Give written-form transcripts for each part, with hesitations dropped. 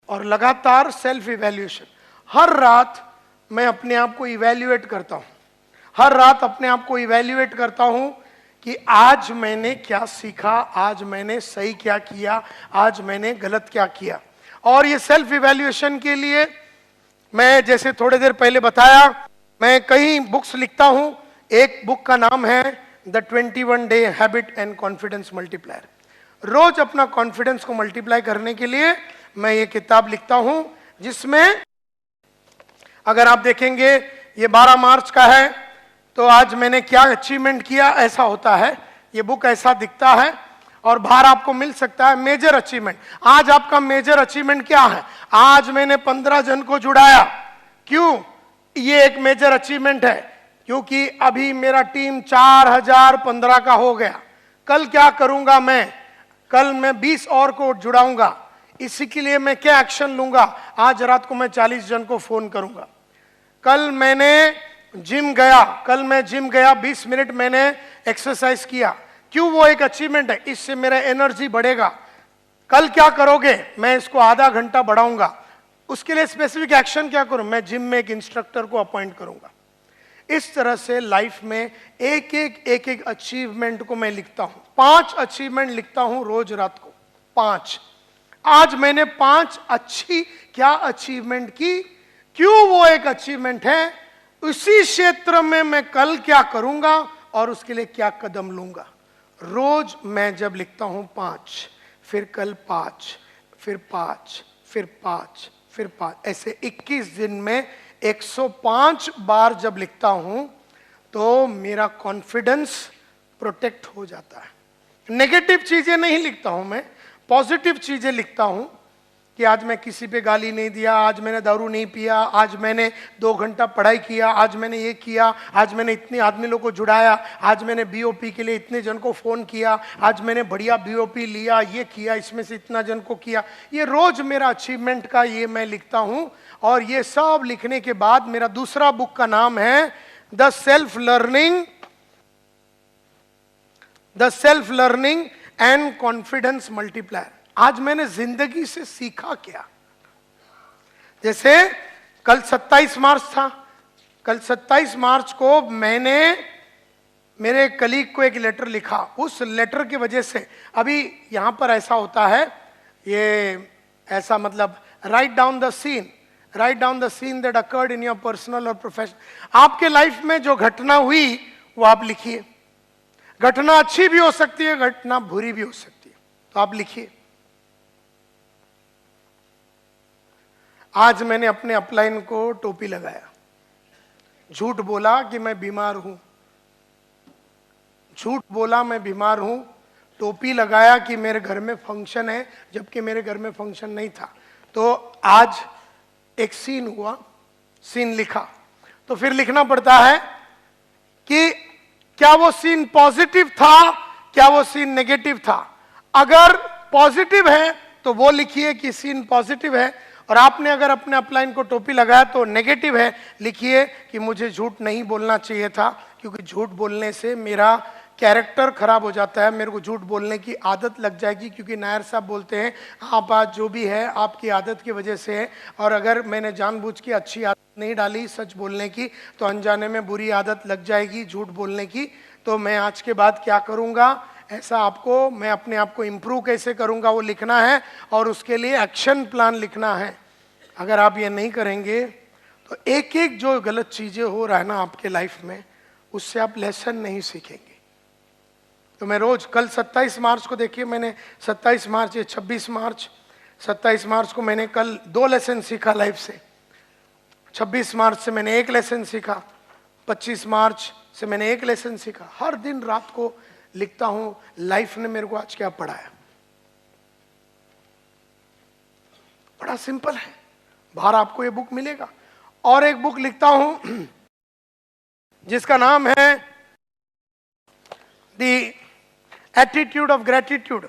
और लगातार self evaluation. हर रात मैं अपने आप को इवैल्यूएट करता हूं, हर रात अपने आप को इवैल्यूएट करता हूं कि आज मैंने क्या सीखा, आज मैंने सही क्या किया, आज मैंने गलत क्या किया। और ये सेल्फ इवैल्यूएशन के लिए मैं जैसे थोड़ी देर पहले बताया, मैं कई बुक्स लिखता हूं। एक बुक का नाम है the 21 day habit and confidence multiplier. रोज अपना कॉन्फिडेंस को मल्टीप्लाई करने के लिए मैं ये किताब लिखता हूं, जिसमें अगर आप देखेंगे ये 12 मार्च का है, तो आज मैंने क्या अचीवमेंट किया ऐसा होता है, ये बुक ऐसा दिखता है। और बाहर आपको मिल सकता है मेजर अचीवमेंट। आज आपका मेजर अचीवमेंट क्या है? आज मैंने 15 जन को जुड़ाया। क्यों? ये एक मेजर अचीवमेंट है, क्योंकि अभी मेरा टीम 4015 का हो गया। कल क्या करूंगा मैं? कल मैं 20 और को जुड़ाऊंगा। इसी के लिए मैं क्या एक्शन लूंगा? आज रात को मैं 40 जन को फोन करूंगा। कल मैंने जिम गया, कल मैं जिम गया, 20 मिनट मैंने एक्सरसाइज किया। क्यों? वो एक अचीवमेंट है, इससे मेरा एनर्जी बढ़ेगा। कल क्या करोगे? मैं इसको आधा घंटा बढ़ाऊंगा। उसके लिए स्पेसिफिक एक्शन क्या करूं? मैं जिम में एक इंस्ट्रक्टर को अपॉइंट करूंगा। इस तरह से लाइफ में एक एक अचीवमेंट को मैं लिखता हूं। 5 अचीवमेंट लिखता हूं रोज रात को, 5। आज मैंने 5 अच्छी क्या अचीवमेंट की। क्यों? वो एक अचीवमेंट है। उसी क्षेत्र में मैं कल क्या करूंगा और उसके लिए क्या कदम लूंगा। रोज मैं जब लिखता हूं 5, फिर कल 5, फिर 5, फिर 5, फिर 5, ऐसे 21 दिन में 105 बार जब लिखता हूं, तो मेरा कॉन्फिडेंस प्रोटेक्ट हो जाता है। नेगेटिव चीजें नहीं लिखता हूं मैं, पॉजिटिव चीजें लिखता हूं कि आज मैं किसी पे गाली नहीं दिया, आज मैंने दारू नहीं पिया, आज मैंने 2 घंटा पढ़ाई किया, आज मैंने ये किया, आज मैंने इतने आदमी लोगों को जुड़ाया, आज मैंने बीओपी के लिए इतने जन को फोन किया, आज मैंने बढ़िया बीओपी लिया, ये किया, इसमें से इतना जन को किया। ये रोज मेरा अचीवमेंट का ये मैं लिखता हूं। और ये सब लिखने के बाद मेरा दूसरा बुक का नाम है the self learning and confidence multiplier. आज मैंने जिंदगी से सीखा क्या? जैसे कल 27 मार्च था, कल 27 मार्च को मैंने मेरे कलीग को एक लेटर लिखा। उस लेटर की वजह से अभी यहां पर ऐसा होता है, ये ऐसा मतलब write down the seen that occurred in your personal और प्रोफेशनल। आपके लाइफ में जो घटना हुई वो आप लिखिए। घटना अच्छी भी हो सकती है, घटना बुरी भी हो सकती है, तो आप लिखिए। आज मैंने अपने अपलाइन को टोपी लगाया, झूठ बोला कि मैं बीमार हूं, झूठ बोला मैं बीमार हूं, टोपी लगाया कि मेरे घर में फंक्शन है, जबकि मेरे घर में फंक्शन नहीं था। तो आज एक सीन हुआ, सीन लिखा। तो फिर लिखना पड़ता है कि क्या वो सीन पॉजिटिव था, क्या वो सीन नेगेटिव था। अगर पॉजिटिव है तो वो लिखिए कि सीन पॉजिटिव है, और आपने अगर अपने अपलाइन को टोपी लगाया तो नेगेटिव है, लिखिए कि मुझे झूठ नहीं बोलना चाहिए था, क्योंकि झूठ बोलने से मेरा कैरेक्टर खराब हो जाता है, मेरे को झूठ बोलने की आदत लग जाएगी। क्योंकि नायर साहब बोलते हैं आप आज जो भी है आपकी आदत की वजह से है, और अगर मैंने जानबूझ के अच्छी आदत नहीं डाली सच बोलने की, तो अनजाने में बुरी आदत लग जाएगी झूठ बोलने की। तो मैं आज के बाद क्या करूँगा, ऐसा आपको, मैं अपने आप को इम्प्रूव कैसे करूँगा वो लिखना है, और उसके लिए एक्शन प्लान लिखना है। अगर आप ये नहीं करेंगे तो एक एक जो गलत चीज़ें हो रहा है ना आपके लाइफ में, उससे आप लेसन नहीं सीखेंगे। तो मैं रोज, कल 27 मार्च को देखिए, मैंने 27 मार्च, ये 26 मार्च, 27 मार्च को मैंने कल 2 लेसन सीखा लाइफ से। 26 मार्च से मैंने 1 लेसन सीखा, 25 मार्च से मैंने 1 लेसन सीखा। हर दिन रात को लिखता हूं लाइफ ने मेरे को आज क्या पढ़ाया। बड़ा सिंपल है, बाहर आपको ये बुक मिलेगा। और एक बुक लिखता हूं जिसका नाम है द एटीट्यूड ऑफ ग्रेटिट्यूड।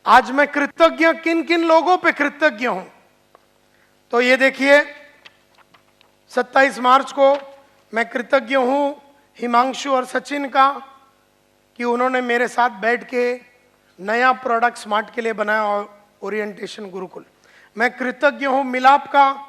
आज मैं कृतज्ञ किन किन लोगों पे कृतज्ञ हूं, तो ये देखिए 27 मार्च को मैं कृतज्ञ हूं हिमांशु और सचिन का, कि उन्होंने मेरे साथ बैठ के नया प्रोडक्ट स्मार्ट के लिए बनाया, और ओरिएंटेशन गुरुकुल। मैं कृतज्ञ हूं मिलाप का,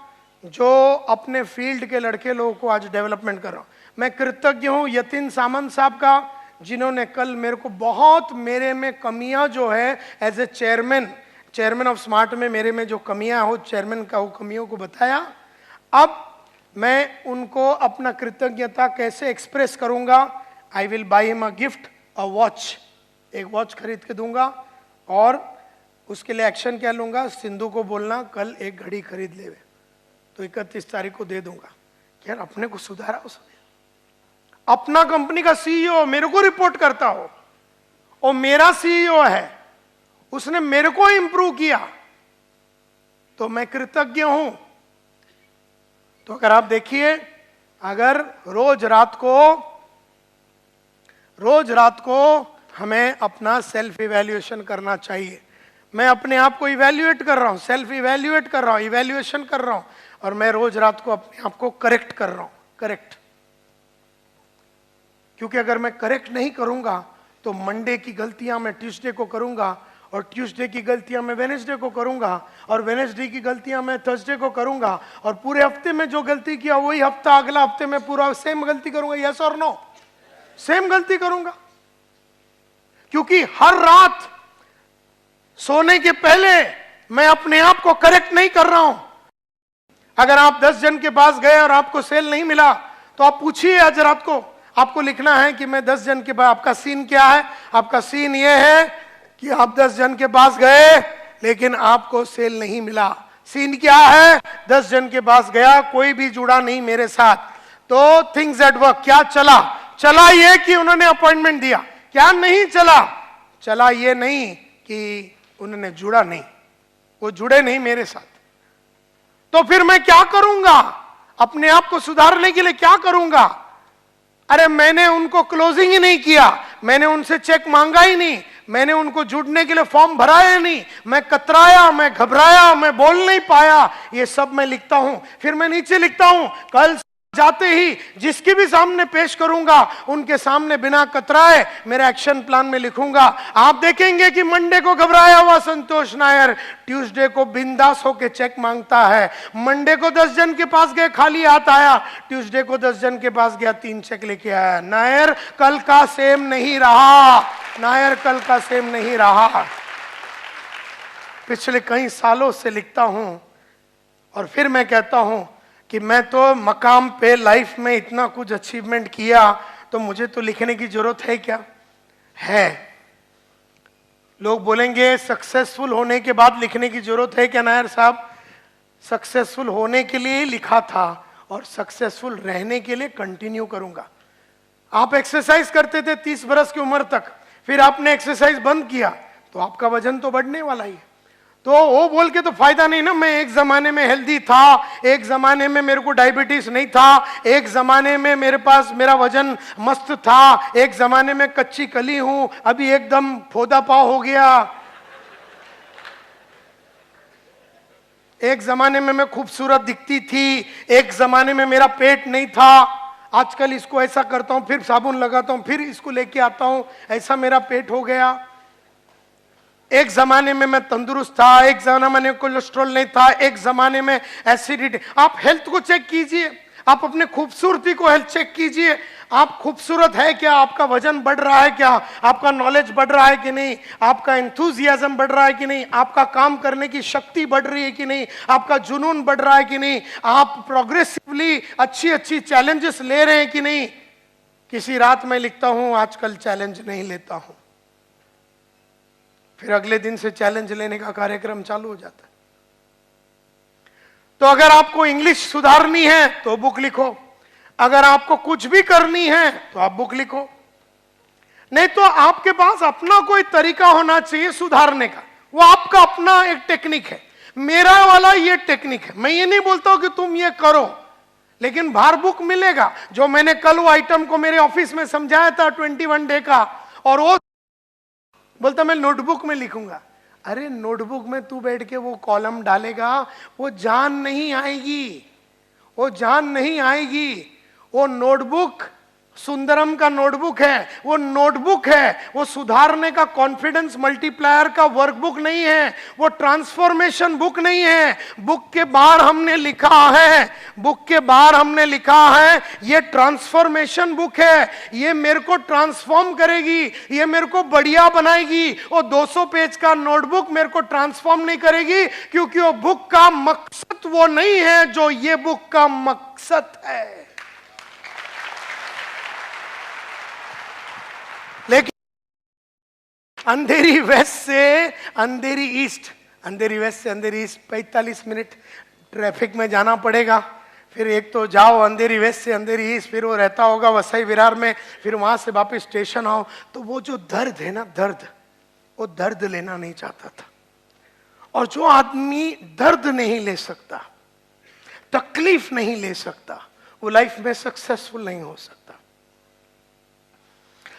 जो अपने फील्ड के लड़के लोगों को आज डेवलपमेंट कर रहा हूं। मैं कृतज्ञ हूं यतीन सामंत साहब का, जिन्होंने कल मेरे को बहुत मेरे में कमियां जो है as a chairman of smart में मेरे में जो कमियां हो, चेयरमैन का वो कमियों को बताया। अब मैं उनको अपना कृतज्ञता कैसे एक्सप्रेस करूंगा, I will by him a gift, a watch, एक वॉच खरीद के दूंगा। और उसके लिए एक्शन क्या लूंगा, सिंधु को बोलना कल एक घड़ी खरीद ले, तो 31 तारीख को दे दूंगा। यार अपने को सुधारा उसने, अपना कंपनी का सीईओ मेरे को रिपोर्ट करता हो, और मेरा सीईओ है, उसने मेरे को इंप्रूव किया, तो मैं कृतज्ञ हूं। तो अगर आप देखिए, अगर रोज रात को हमें अपना सेल्फ इवैल्यूएशन करना चाहिए। मैं अपने आप को इवैल्यूएट कर रहा हूं, सेल्फ इवैल्यूएट कर रहा हूं, इवैल्यूएशन कर रहा हूं, और मैं रोज रात को अपने आप को करेक्ट कर रहा हूं, करेक्ट। क्योंकि अगर मैं करेक्ट नहीं करूंगा तो मंडे की गलतियां मैं ट्यूसडे को करूंगा, और ट्यूसडे की गलतियां मैं वेडनेसडे को करूंगा, और वेडनेसडे की गलतियां मैं थर्सडे को करूंगा, और पूरे हफ्ते में जो गलती किया वही हफ्ता अगला हफ्ते में पूरा सेम गलती करूंगा। यस और नो? सेम गलती करूंगा। क्योंकि हर रात सोने के पहले मैं अपने आप को करेक्ट नहीं कर रहा हूं। अगर आप 10 जन के पास गए और आपको सेल नहीं मिला, तो आप पूछिए आज रात को, आपको लिखना है कि मैं 10 जन के पास, आपका सीन क्या है? आपका सीन यह है कि आप 10 जन के पास गए लेकिन आपको सेल नहीं मिला। सीन क्या है? 10 जन के पास गया, कोई भी जुड़ा नहीं मेरे साथ, तो थिंग्स एट वर्क। क्या चला ये कि उन्होंने अपॉइंटमेंट दिया, क्या नहीं चला ये नहीं कि उन्होंने जुड़ा नहीं, वो जुड़े नहीं मेरे साथ। तो फिर मैं क्या करूंगा? अपने आप को सुधारने के लिए क्या करूंगा? अरे मैंने उनको क्लोजिंग ही नहीं किया, मैंने उनसे चेक मांगा ही नहीं, मैंने उनको जुड़ने के लिए फॉर्म भराया नहीं, मैं कतराया, मैं घबराया, मैं बोल नहीं पाया, ये सब मैं लिखता हूं। फिर मैं नीचे लिखता हूं, कल जाते ही जिसके भी सामने पेश करूंगा उनके सामने बिना कतराए मेरा एक्शन प्लान में लिखूंगा। आप देखेंगे कि मंडे को घबराया हुआ संतोष नायर ट्यूसडे को बिंदास होकर चेक मांगता है। मंडे को 10 जन के पास गए, खाली हाथ आया, ट्यूसडे को 10 जन के पास गया, 3 चेक लेके आया। नायर कल का सेम नहीं रहा, नायर कल का सेम नहीं रहा। पिछले कई सालों से लिखता हूं, और फिर मैं कहता हूं कि मैं तो मकाम पे लाइफ में इतना कुछ अचीवमेंट किया, तो मुझे तो लिखने की जरूरत है क्या? है। लोग बोलेंगे सक्सेसफुल होने के बाद लिखने की जरूरत है क्या? नायर साहब, सक्सेसफुल होने के लिए लिखा था, और सक्सेसफुल रहने के लिए कंटिन्यू करूंगा। आप एक्सरसाइज करते थे 30 बरस की उम्र तक, फिर आपने एक्सरसाइज बंद किया, तो आपका वजन तो बढ़ने वाला ही है। तो वो बोल के तो फायदा नहीं ना। मैं एक जमाने में हेल्दी था, एक जमाने में मेरे को डायबिटीज नहीं था, एक जमाने में मेरे पास मेरा वजन मस्त था, एक जमाने में कच्ची कली हूं, अभी एकदम फोदा पाव हो गया। एक जमाने में मैं खूबसूरत दिखती थी, एक जमाने में मेरा पेट नहीं था, आजकल इसको ऐसा करता हूं, फिर साबुन लगाता हूं, फिर इसको लेके आता हूं, ऐसा मेरा पेट हो गया। एक जमाने में मैं तंदुरुस्त था, एक जमाने में कोलेस्ट्रॉल नहीं था, एक जमाने में एसिडिटी। आप हेल्थ को चेक कीजिए, आप अपने खूबसूरती को हेल्थ चेक कीजिए। आप खूबसूरत है क्या? आपका वजन बढ़ रहा है क्या? आपका नॉलेज बढ़ रहा है कि नहीं? आपका एंथुजियाज्म बढ़ रहा है कि नहीं? आपका काम करने की शक्ति बढ़ रही है कि नहीं? आपका जुनून बढ़ रहा है कि नहीं? आप प्रोग्रेसिवली अच्छी चैलेंजेस ले रहे हैं कि नहीं? किसी रात में लिखता हूं आजकल चैलेंज नहीं लेता हूं, फिर अगले दिन से चैलेंज लेने का कार्यक्रम चालू हो जाता है। तो अगर आपको इंग्लिश सुधारनी है तो बुक लिखो, अगर आपको कुछ भी करनी है तो आप बुक लिखो। नहीं तो आपके पास अपना कोई तरीका होना चाहिए सुधारने का, वो आपका अपना एक टेक्निक है। मेरा वाला ये टेक्निक है। मैं ये नहीं बोलता हूं कि तुम ये करो, लेकिन बाहर बुक मिलेगा। जो मैंने कल वो आइटम को मेरे ऑफिस में समझाया था 21 डे का, और वो बोलता मैं नोटबुक में लिखूंगा। अरे नोटबुक में तू बैठ के वो कॉलम डालेगा, वो जान नहीं आएगी, वो जान नहीं आएगी। वो नोटबुक सुंदरम का नोटबुक है, वो नोटबुक है, वो सुधारने का कॉन्फिडेंस मल्टीप्लायर का वर्कबुक नहीं है, वो ट्रांसफॉर्मेशन बुक नहीं है। बुक के बाहर हमने लिखा है, बुक के बाहर हमने लिखा है ये ट्रांसफॉर्मेशन बुक है, ये मेरे को ट्रांसफॉर्म करेगी, ये मेरे को बढ़िया बनाएगी। वो 200 पेज का नोटबुक मेरे को ट्रांसफॉर्म नहीं करेगी, क्योंकि वो बुक का मकसद वो नहीं है जो ये बुक का मकसद है। लेकिन अंधेरी वेस्ट से अंधेरी ईस्ट, अंधेरी वेस्ट से अंधेरी ईस्ट 45 मिनट ट्रैफिक में जाना पड़ेगा। फिर एक तो जाओ अंधेरी वेस्ट से अंधेरी ईस्ट, फिर वो रहता होगा वसई विरार में, फिर वहां से वापस स्टेशन आओ। तो वो जो दर्द है ना, दर्द, वो दर्द लेना नहीं चाहता था। और जो आदमी दर्द नहीं ले सकता, तकलीफ नहीं ले सकता, वो लाइफ में सक्सेसफुल नहीं हो सकता।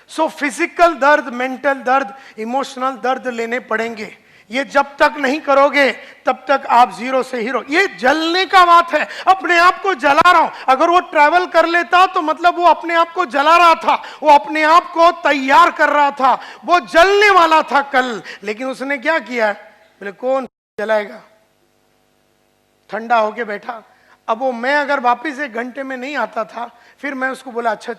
सो फिजिकल दर्द, मेंटल दर्द, इमोशनल दर्द लेने पड़ेंगे। ये जब तक नहीं करोगे तब तक आप जीरो से हीरो। ये जलने का बात है, अपने आप को जला रहा हूं। अगर वो ट्रैवल कर लेता तो मतलब वो अपने आप को जला रहा था, वो अपने आप को तैयार कर रहा था, वो जलने वाला था कल। लेकिन उसने क्या किया, बोले कौन जलाएगा, ठंडा होके बैठा। अब वो मैं अगर वापिस 1 घंटे में नहीं आता था, फिर मैं उसको बोला अच्छा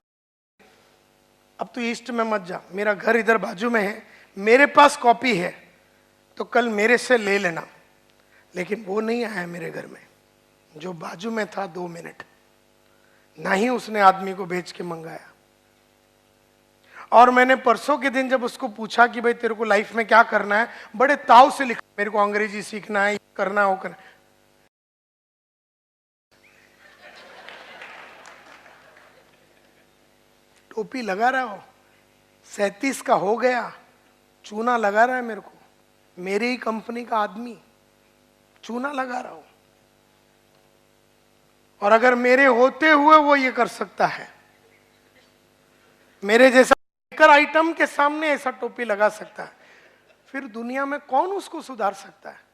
अब तो ईस्ट में मत जा, मेरा घर इधर बाजू में है, मेरे पास कॉपी है तो कल मेरे से ले लेना। लेकिन वो नहीं आया मेरे घर में, जो बाजू में था 2 मिनट, ना ही उसने आदमी को भेज के मंगाया। और मैंने परसों के दिन जब उसको पूछा कि भाई तेरे को लाइफ में क्या करना है, बड़े ताव से लिखा, मेरे को अंग्रेजी सीखना है, करना है, वो करना। टोपी लगा रहा हो, 37 का हो गया, चूना लगा रहा है मेरे को, मेरी ही कंपनी का आदमी चूना लगा रहा हूं। और अगर मेरे होते हुए वो ये कर सकता है, मेरे जैसा आइटम के सामने ऐसा टोपी लगा सकता है, फिर दुनिया में कौन उसको सुधार सकता है।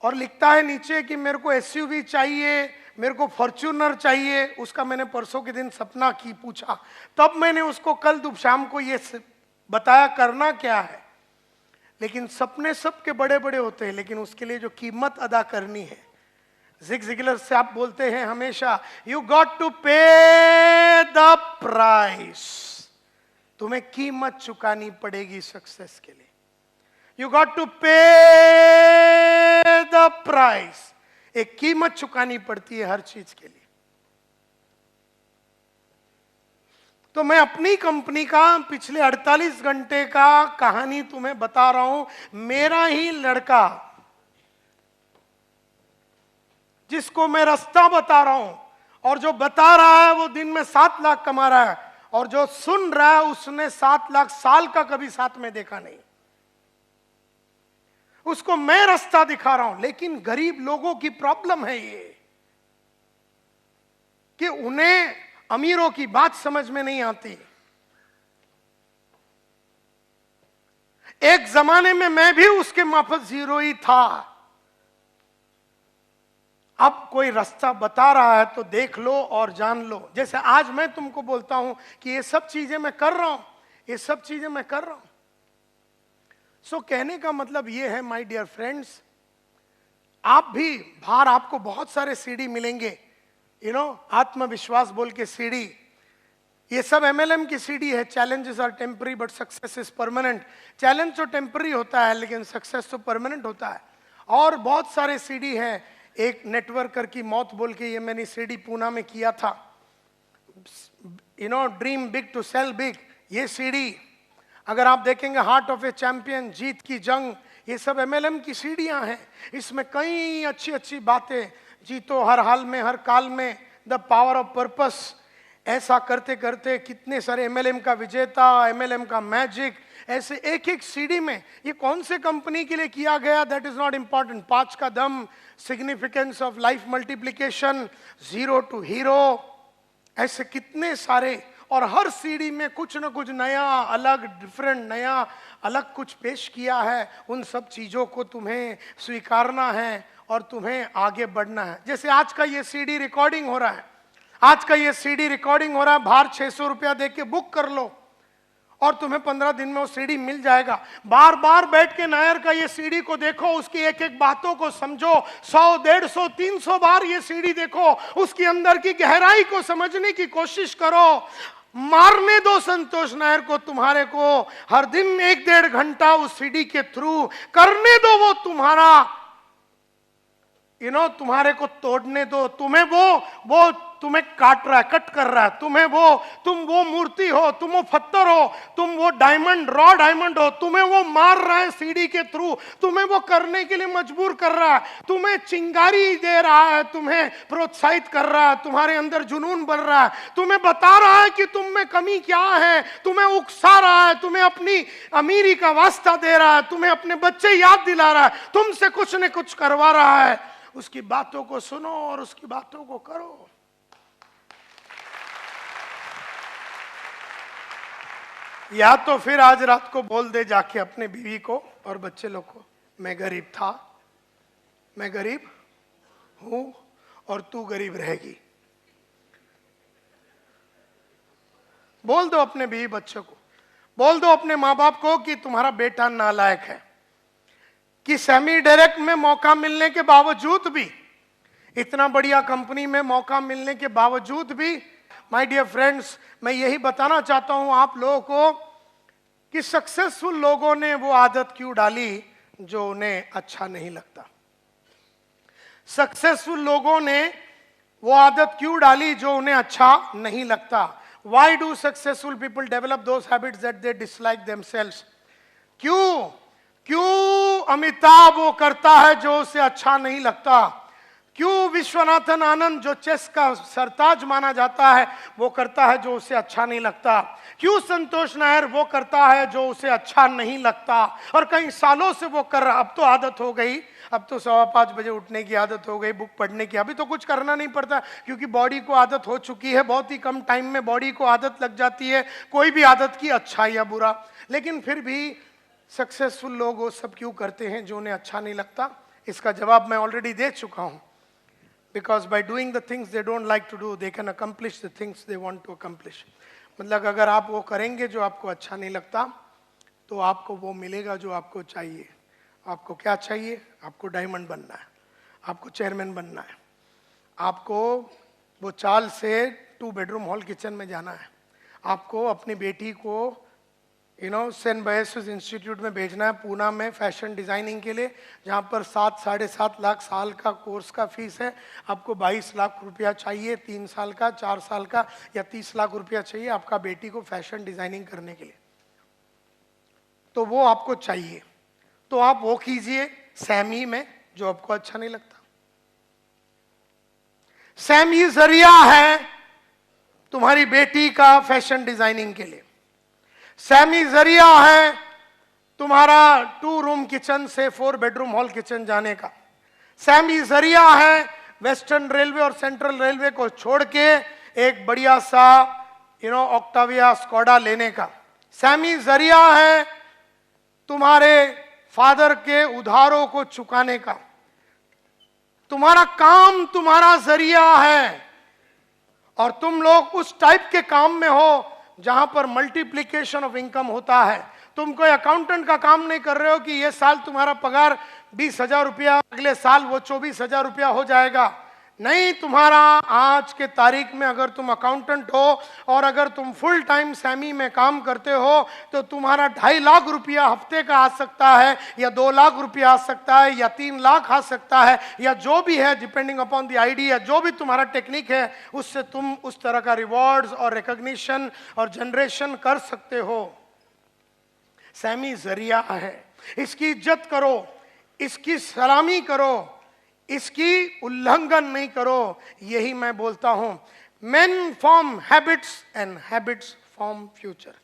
और लिखता है नीचे कि मेरे को एसयूवी चाहिए, मेरे को फॉर्च्यूनर चाहिए। उसका मैंने परसों के दिन सपना की पूछा, तब मैंने उसको कल शाम को ये बताया करना क्या है। लेकिन सपने सबके बड़े बड़े होते हैं, लेकिन उसके लिए जो कीमत अदा करनी है, ज़िग ज़िगलर से आप बोलते हैं हमेशा, यू गॉट टू पे द प्राइस। तुम्हें कीमत चुकानी पड़ेगी सक्सेस के लिए। यू गॉट टू पे द प्राइस। एक कीमत चुकानी पड़ती है हर चीज के लिए। तो मैं अपनी कंपनी का पिछले 48 घंटे का कहानी तुम्हें बता रहा हूं। मेरा ही लड़का, जिसको मैं रास्ता बता रहा हूं, और जो बता रहा है वो दिन में 7 लाख कमा रहा है, और जो सुन रहा है उसने 7 लाख साल का कभी साथ में देखा नहीं। उसको मैं रास्ता दिखा रहा हूं। लेकिन गरीब लोगों की प्रॉब्लम है ये कि उन्हें अमीरों की बात समझ में नहीं आती। एक जमाने में मैं भी उसके माफक जीरो ही था। अब कोई रास्ता बता रहा है तो देख लो और जान लो। जैसे आज मैं तुमको बोलता हूं कि ये सब चीजें मैं कर रहा हूं, ये सब चीजें मैं कर रहा हूं। सो कहने का मतलब ये है माय डियर फ्रेंड्स, आप भी बाहर आपको बहुत सारे सीडी मिलेंगे, आत्मविश्वास बोल के सीडी, ये सब एमएलएम की सीडी है। Challenges are temporary but success is permanent. Challenge तो टेम्पररी होता है लेकिन सक्सेस तो परमानेंट होता है। और बहुत सारे सीडी है। एक नेटवर्कर की मौत बोल के, ये मैंने सीडी पूना में किया था, dream big to sell big. ये सीडी अगर आप देखेंगे, हार्ट ऑफ ए चैंपियन, जीत की जंग, ये सब एमएलएम की सीढ़ियां हैं। इसमें कई अच्छी अच्छी बातें, जीतो हर हाल में हर काल में, द पावर ऑफ पर्पस। ऐसा करते करते कितने सारे एमएलएम का विजेता, एमएलएम का मैजिक, ऐसे एक एक सीडी में। ये कौन से कंपनी के लिए किया गया, दैट इज नॉट इंपॉर्टेंट। 5 का दम, significance of life multiplication, zero to hero, ऐसे कितने सारे। और हर सीडी में कुछ न कुछ नया, अलग, डिफरेंट, नया, अलग कुछ पेश किया है। उन सब चीजों को तुम्हें स्वीकारना है और तुम्हें आगे बढ़ना है। जैसे आज का ये सीडी रिकॉर्डिंग हो रहा है, आज का ये सीडी रिकॉर्डिंग हो रहा है, बाहर 600 रुपया दे के बुक कर लो और तुम्हें 15 दिन में वो सीडी मिल जाएगा। बार बार बैठ के नायर का ये सीडी को देखो, उसकी एक एक बातों को समझो, 100, 150, 300 बार ये सीडी देखो, उसके अंदर की गहराई को समझने की कोशिश करो। मारने दो संतोष नायर को, तुम्हारे को हर दिन 1-1.5 घंटा उस सीडी के थ्रू करने दो, वो तुम्हारा तुम्हारे को तोड़ने दो। तुम्हें वो तुम्हें काट रहा है, कट कर रहा है, तुम वो मूर्ति हो, तुम वो पत्थर हो, तुम वो डायमंड, रॉ डायमंड हो, तुम्हें वो मार रहा है सीडी के थ्रू, तुम्हें वो करने के लिए मजबूर कर रहा है, तुम्हें चिंगारी दे रहा है, तुम्हें प्रोत्साहित कर रहा है, तुम्हारे अंदर जुनून बढ़ रहा है, तुम्हें बता रहा है कि तुम में कमी क्या है, तुम्हें उकसा रहा है, तुम्हें अपनी अमीरी का वास्ता दे रहा है, तुम्हें अपने बच्चे याद दिला रहा है, तुमसे कुछ न कुछ करवा रहा है। उसकी बातों को सुनो और उसकी बातों को करो। या तो फिर आज रात को बोल दे जाके अपने बीवी को और बच्चे लोग को, मैं गरीब था, मैं गरीब हूं और तू गरीब रहेगी। बोल दो अपने बीवी बच्चों को, बोल दो अपने माँ बाप को कि तुम्हारा बेटा नालायक है, कि सेमी डायरेक्ट में मौका मिलने के बावजूद भी, इतना बढ़िया कंपनी में मौका मिलने के बावजूद भी, माय डियर फ्रेंड्स, मैं यही बताना चाहता हूं आप लोगों को कि सक्सेसफुल लोगों ने वो आदत क्यों डाली जो उन्हें अच्छा नहीं लगता। सक्सेसफुल लोगों ने वो आदत क्यों डाली जो उन्हें अच्छा नहीं लगता। Why do successful people develop those habits that they dislike themselves? क्यों अमिताभ वो करता है जो उसे अच्छा नहीं लगता? क्यों विश्वनाथन आनंद जो चेस का सरताज माना जाता है वो करता है जो उसे अच्छा नहीं लगता? क्यों संतोष नायर वो करता है जो उसे अच्छा नहीं लगता और कई सालों से वो कर रहा? अब तो आदत हो गई, अब तो 5:15 बजे उठने की आदत हो गई, बुक पढ़ने की, अभी तो कुछ करना नहीं पड़ता क्योंकि बॉडी को आदत हो चुकी है। बहुत ही कम टाइम में बॉडी को आदत लग जाती है कोई भी आदत की, अच्छा या बुरा। लेकिन फिर भी सक्सेसफुल लोग वो सब क्यों करते हैं जो उन्हें अच्छा नहीं लगता? इसका जवाब मैं ऑलरेडी दे चुका हूं। Because by doing the things they don't like to do, they can accomplish the things they want to accomplish. मतलब अगर आप वो करेंगे जो आपको अच्छा नहीं लगता तो आपको वो मिलेगा जो आपको चाहिए। आपको क्या चाहिए? आपको डायमंड बनना है, आपको चेयरमैन बनना है, आपको वो चाल से 2 बेडरूम हॉल किचन में जाना है, आपको अपनी बेटी को सेंट बायसेस इंस्टीट्यूट में भेजना है पूना में फैशन डिजाइनिंग के लिए, जहाँ पर 7-7.5 लाख साल का कोर्स का फीस है। आपको 22 लाख रुपया चाहिए 3 साल का, 4 साल का, या 30 लाख रुपया चाहिए आपका बेटी को फैशन डिजाइनिंग करने के लिए। तो वो आपको चाहिए, तो आप वो कीजिए सैमी में जो आपको अच्छा नहीं लगता। सैमी जरिया है तुम्हारी बेटी का फैशन डिजाइनिंग के लिए। सैमी जरिया है तुम्हारा 2 रूम किचन से 4 बेडरूम हॉल किचन जाने का। सैमी जरिया है वेस्टर्न रेलवे और सेंट्रल रेलवे को छोड़ के एक बढ़िया सा ऑक्टाविया स्कोडा लेने का। सैमी जरिया है तुम्हारे फादर के उधारों को चुकाने का। तुम्हारा काम तुम्हारा जरिया है और तुम लोग उस टाइप के काम में हो जहां पर मल्टीप्लिकेशन ऑफ इनकम होता है। तुम कोई अकाउंटेंट का काम नहीं कर रहे हो कि ये साल तुम्हारा पगार 20,000 रुपया, अगले साल वो 24,000 रुपया हो जाएगा। नहीं, तुम्हारा आज के तारीख में अगर तुम अकाउंटेंट हो और अगर तुम फुल टाइम सैमी में काम करते हो तो तुम्हारा 2.5 लाख रुपया हफ्ते का आ सकता है, या 2 लाख रुपया आ सकता है, या 3 लाख आ सकता है, या जो भी है डिपेंडिंग अपॉन द आइडिया, जो भी तुम्हारा टेक्निक है उससे तुम उस तरह का रिवॉर्ड्स और रिकॉग्निशन और जनरेशन कर सकते हो। सैमी जरिया है, इसकी इज्जत करो, इसकी सलामी करो, इसकी उल्लंघन नहीं करो। यही मैं बोलता हूं, main form habits and habits form future.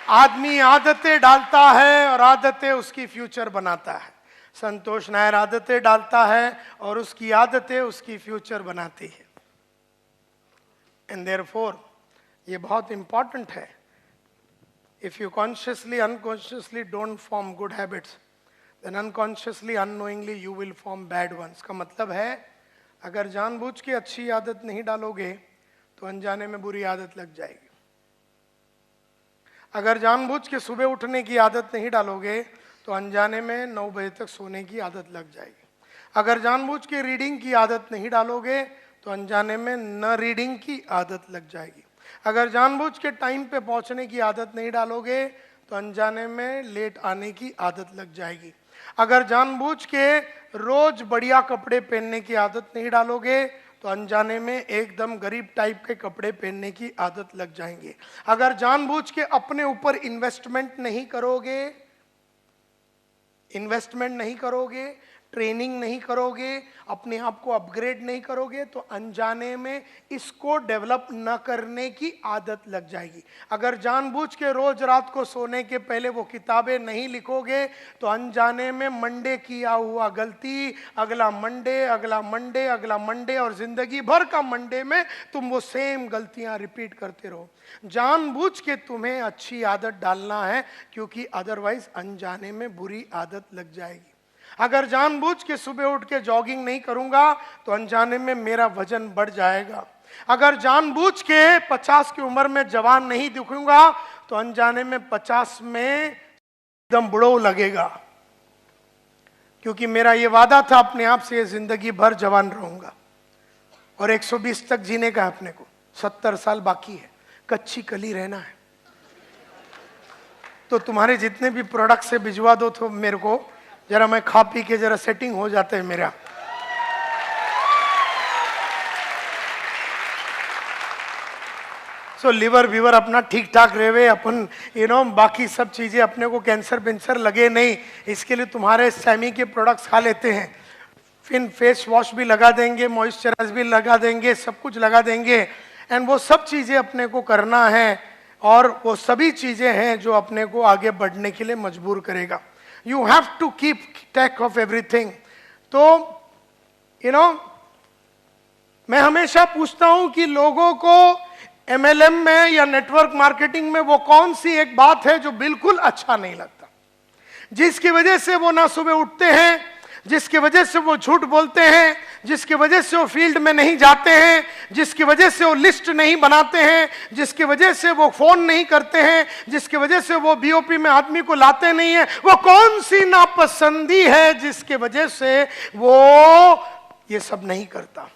आदमी आदतें डालता है और आदतें उसकी फ्यूचर बनाता है। संतोष नायर आदतें डालता है और उसकी आदतें उसकी फ्यूचर बनाती है। एंड देयरफॉर ये बहुत इंपॉर्टेंट है। If you consciously unconsciously don't form good habits, then unconsciously unknowingly you will form bad ones। का मतलब है अगर जानबूझ के अच्छी आदत नहीं डालोगे तो अनजाने में बुरी आदत लग जाएगी। अगर जानबूझ के सुबह उठने की आदत नहीं डालोगे तो अनजाने में 9 बजे तक सोने की आदत लग जाएगी। अगर जानबूझ के रीडिंग की आदत नहीं डालोगे तो अनजाने में न रीडिंग की आदत लग जाएगी। अगर जानबूझ के टाइम पे पहुंचने की आदत नहीं डालोगे तो अनजाने में लेट आने की आदत लग जाएगी। अगर जानबूझ के रोज बढ़िया कपड़े पहनने की आदत नहीं डालोगे तो अनजाने में एकदम गरीब टाइप के कपड़े पहनने की आदत लग जाएंगे। अगर जानबूझ के अपने ऊपर इन्वेस्टमेंट नहीं करोगे, ट्रेनिंग नहीं करोगे, अपने आप को अपग्रेड नहीं करोगे तो अनजाने में इसको डेवलप न करने की आदत लग जाएगी। अगर जानबूझ के रोज रात को सोने के पहले वो किताबें नहीं लिखोगे तो अनजाने में मंडे किया हुआ गलती अगला मंडे और जिंदगी भर का मंडे में तुम वो सेम गलतियां रिपीट करते रहो। जानबूझ के तुम्हें अच्छी आदत डालना है, क्योंकि अदरवाइज अनजाने में बुरी आदत लग जाएगी। अगर जानबूझ के सुबह उठ के जॉगिंग नहीं करूंगा तो अनजाने में मेरा वजन बढ़ जाएगा। अगर जानबूझ के 50 की उम्र में जवान नहीं दिखूंगा तो अनजाने में 50 में एकदम बुढ़ो लगेगा, क्योंकि मेरा ये वादा था अपने आप से जिंदगी भर जवान रहूंगा और 120 तक जीने का अपने को 70 साल बाकी है, कच्ची कली रहना है। तो तुम्हारे जितने भी प्रोडक्ट से भिजवा दो तो मेरे को जरा, मैं खा पी के जरा सेटिंग हो जाता है मेरा। सो लिवर वीवर अपना ठीक ठाक रहे, अपन बाकी सब चीजें अपने को कैंसर लगे नहीं, इसके लिए तुम्हारे सैमी के प्रोडक्ट्स खा लेते हैं, फिर फेस वॉश भी लगा देंगे, मॉइस्चराइज भी लगा देंगे, सब कुछ लगा देंगे। एंड वो सब चीजें अपने को करना है और वो सभी चीजें हैं जो अपने को आगे बढ़ने के लिए मजबूर करेगा। You have to keep track of everything. तो मैं हमेशा पूछता हूं कि लोगों को MLM में या नेटवर्क मार्केटिंग में वो कौन सी एक बात है जो बिल्कुल अच्छा नहीं लगता, जिसकी वजह से वो ना सुबह उठते हैं, जिसकी वजह से वो झूठ बोलते हैं, जिसकी वजह से वो फील्ड में नहीं जाते हैं, जिसकी वजह से वो लिस्ट नहीं बनाते हैं, जिसकी वजह से वो फोन नहीं करते हैं, जिसकी वजह से वो BOP में आदमी को लाते नहीं है, वो कौन सी नापसंदी है जिसकी वजह से वो ये सब नहीं करता।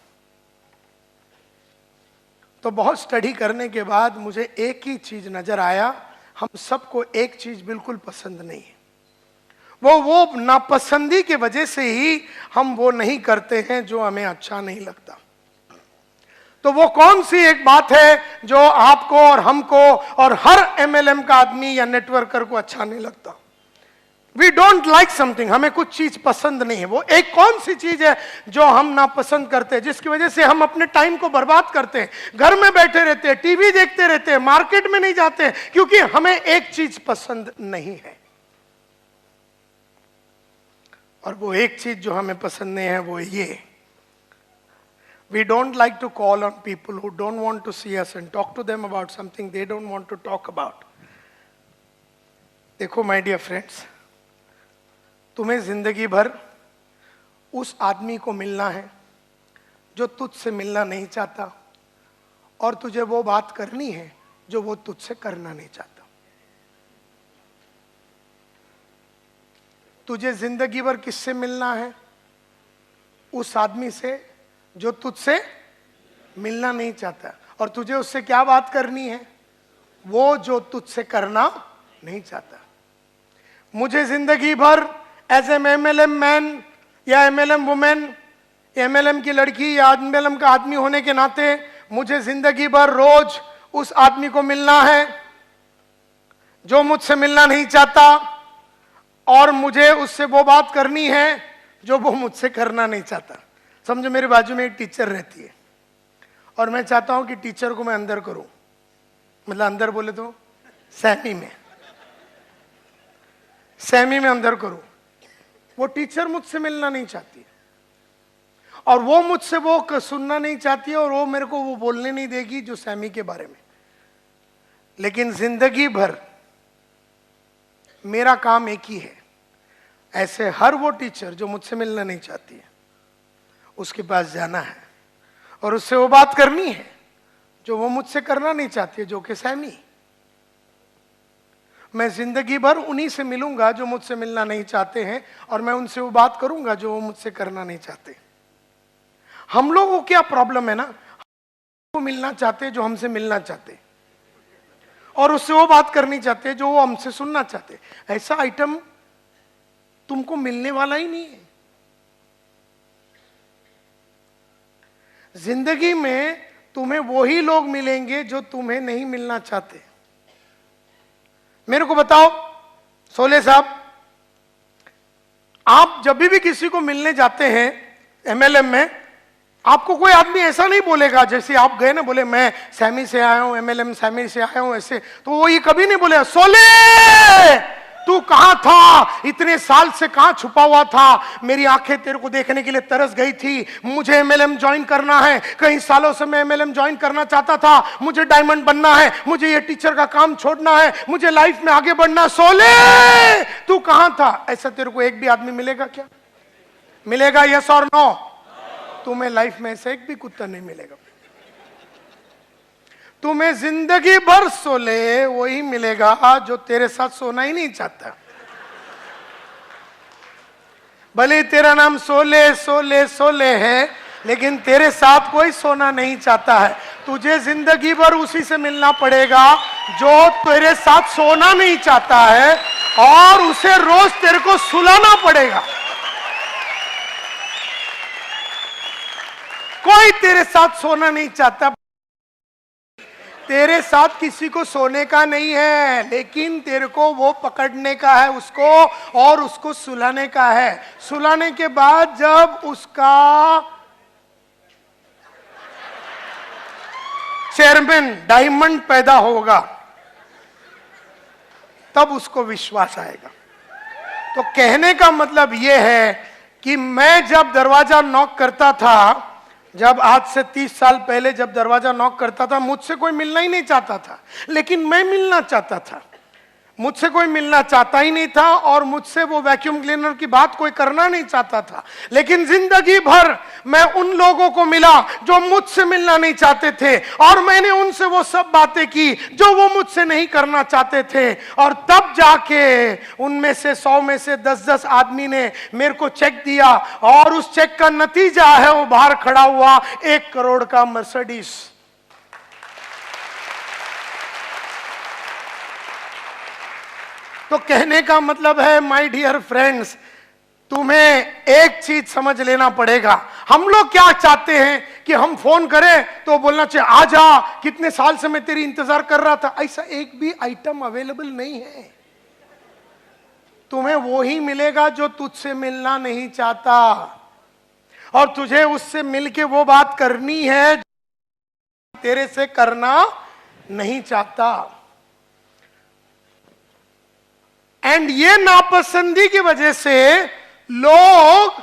तो बहुत स्टडी करने के बाद मुझे एक ही चीज नजर आया, हम सबको एक चीज बिल्कुल पसंद नहीं है, वो नापसंदी की वजह से ही हम वो नहीं करते हैं जो हमें अच्छा नहीं लगता। तो वो कौन सी एक बात है जो आपको और हमको और हर MLM का आदमी या नेटवर्कर को अच्छा नहीं लगता? वी डोंट लाइक समथिंग, हमें कुछ चीज पसंद नहीं है। वो एक कौन सी चीज है जो हम नापसंद करते हैं, जिसकी वजह से हम अपने टाइम को बर्बाद करते हैं, घर में बैठे रहते हैं, टीवी देखते रहते हैं, मार्केट में नहीं जाते, क्योंकि हमें एक चीज पसंद नहीं है। और वो एक चीज जो हमें पसंद नहीं है वो ये, we don't like to call on people who don't want to see us and talk to them about something they don't want to talk about. देखो माय डियर फ्रेंड्स, तुम्हें जिंदगी भर उस आदमी को मिलना है जो तुझसे मिलना नहीं चाहता, और तुझे वो बात करनी है जो वो तुझसे करना नहीं चाहता। तुझे जिंदगी भर किससे मिलना है? उस आदमी से जो तुझसे मिलना नहीं चाहता, और तुझे उससे क्या बात करनी है? वो जो तुझसे करना नहीं चाहता। मुझे जिंदगी भर एज ए MLM मैन या MLM वुमेन, MLM की लड़की या MLM का आदमी होने के नाते मुझे जिंदगी भर रोज उस आदमी को मिलना है जो मुझसे मिलना नहीं चाहता, और मुझे उससे वो बात करनी है जो वो मुझसे करना नहीं चाहता। समझो मेरे बाजू में एक टीचर रहती है और मैं चाहता हूं कि टीचर को मैं अंदर करूं, मतलब अंदर बोले तो सैमी में अंदर करूं। वो टीचर मुझसे मिलना नहीं चाहती है और वो मुझसे वो सुनना नहीं चाहती है और वो मेरे को वो बोलने नहीं देगी जो सैमी के बारे में। लेकिन जिंदगी भर मेरा काम एक ही है, ऐसे हर वो टीचर जो मुझसे मिलना नहीं चाहती है उसके पास जाना है और उससे वो बात करनी है जो वो मुझसे करना नहीं चाहती है, जो कि सैमी। मैं जिंदगी भर उन्हीं से मिलूंगा जो मुझसे मिलना नहीं चाहते हैं, और मैं उनसे वो बात करूंगा जो वो मुझसे करना नहीं चाहते। हम लोगों को क्या प्रॉब्लम है ना, वो मिलना चाहते जो हमसे मिलना चाहते, और उससे वो बात करनी चाहते जो वो हमसे सुनना चाहते। ऐसा आइटम तुमको मिलने वाला ही नहीं है। जिंदगी में तुम्हें वही लोग मिलेंगे जो तुम्हें नहीं मिलना चाहते। मेरे को बताओ सोले साहब, आप जब भी किसी को मिलने जाते हैं एमएलएम में, आपको कोई आदमी ऐसा नहीं बोलेगा, जैसे आप गए ना बोले मैं सैमी से आया हूं, एमएलएम सैमी से आया हूं, ऐसे तो वो ये कभी नहीं बोलेगा सोले तू कहां था, इतने साल से कहां छुपा हुआ था, मेरी आंखें तेरे को देखने के लिए तरस गई थी, मुझे एमएलएम ज्वाइन करना है, कई सालों से मैं एमएलएम ज्वाइन करना चाहता था, मुझे डायमंड बनना है, मुझे ये टीचर का काम छोड़ना है, मुझे लाइफ में आगे बढ़ना। सोले तू कहां था? ऐसा तेरे को एक भी आदमी मिलेगा क्या? मिलेगा यस और नो? तुम्हें लाइफ में ऐसा एक भी कुत्ता नहीं मिलेगा। तुम्हें जिंदगी भर सोले वही मिलेगा जो तेरे साथ सोना ही नहीं चाहता। भले तेरा नाम सोले सोले सोले है, लेकिन तेरे साथ कोई सोना नहीं चाहता है। तुझे जिंदगी भर उसी से मिलना पड़ेगा जो तेरे साथ सोना नहीं चाहता है, और उसे रोज तेरे को सुलाना पड़ेगा। कोई तेरे साथ सोना नहीं चाहता। तेरे साथ किसी को सोने का नहीं है, लेकिन तेरे को वो पकड़ने का है उसको, और उसको सुलाने का है। सुलाने के बाद जब उसका चेयरमैन डायमंड पैदा होगा, तब उसको विश्वास आएगा। तो कहने का मतलब यह है कि मैं जब दरवाजा नॉक करता था, जब आज से 30 साल पहले जब दरवाजा नॉक करता था, मुझसे कोई मिलना ही नहीं चाहता था, लेकिन मैं मिलना चाहता था। मुझसे कोई मिलना चाहता ही नहीं था, और मुझसे वो वैक्यूम क्लीनर की बात कोई करना नहीं चाहता था। लेकिन जिंदगी भर मैं उन लोगों को मिला जो मुझसे मिलना नहीं चाहते थे, और मैंने उनसे वो सब बातें की जो वो मुझसे नहीं करना चाहते थे। और तब जाके उनमें से 100 में से 10-10 आदमी ने मेरे को चेक दिया, और उस चेक का नतीजा है वो बाहर खड़ा हुआ 1 करोड़ का मर्सिडीज। तो कहने का मतलब है माय डियर फ्रेंड्स, तुम्हें एक चीज समझ लेना पड़ेगा। हम लोग क्या चाहते हैं कि हम फोन करें तो बोलना चाहिए आजा, कितने साल से मैं तेरी इंतजार कर रहा था। ऐसा एक भी आइटम अवेलेबल नहीं है। तुम्हें वो ही मिलेगा जो तुझसे मिलना नहीं चाहता, और तुझे उससे मिलके वो बात करनी है जो तेरे से करना नहीं चाहता। एंड ये नापसंदी की वजह से लोग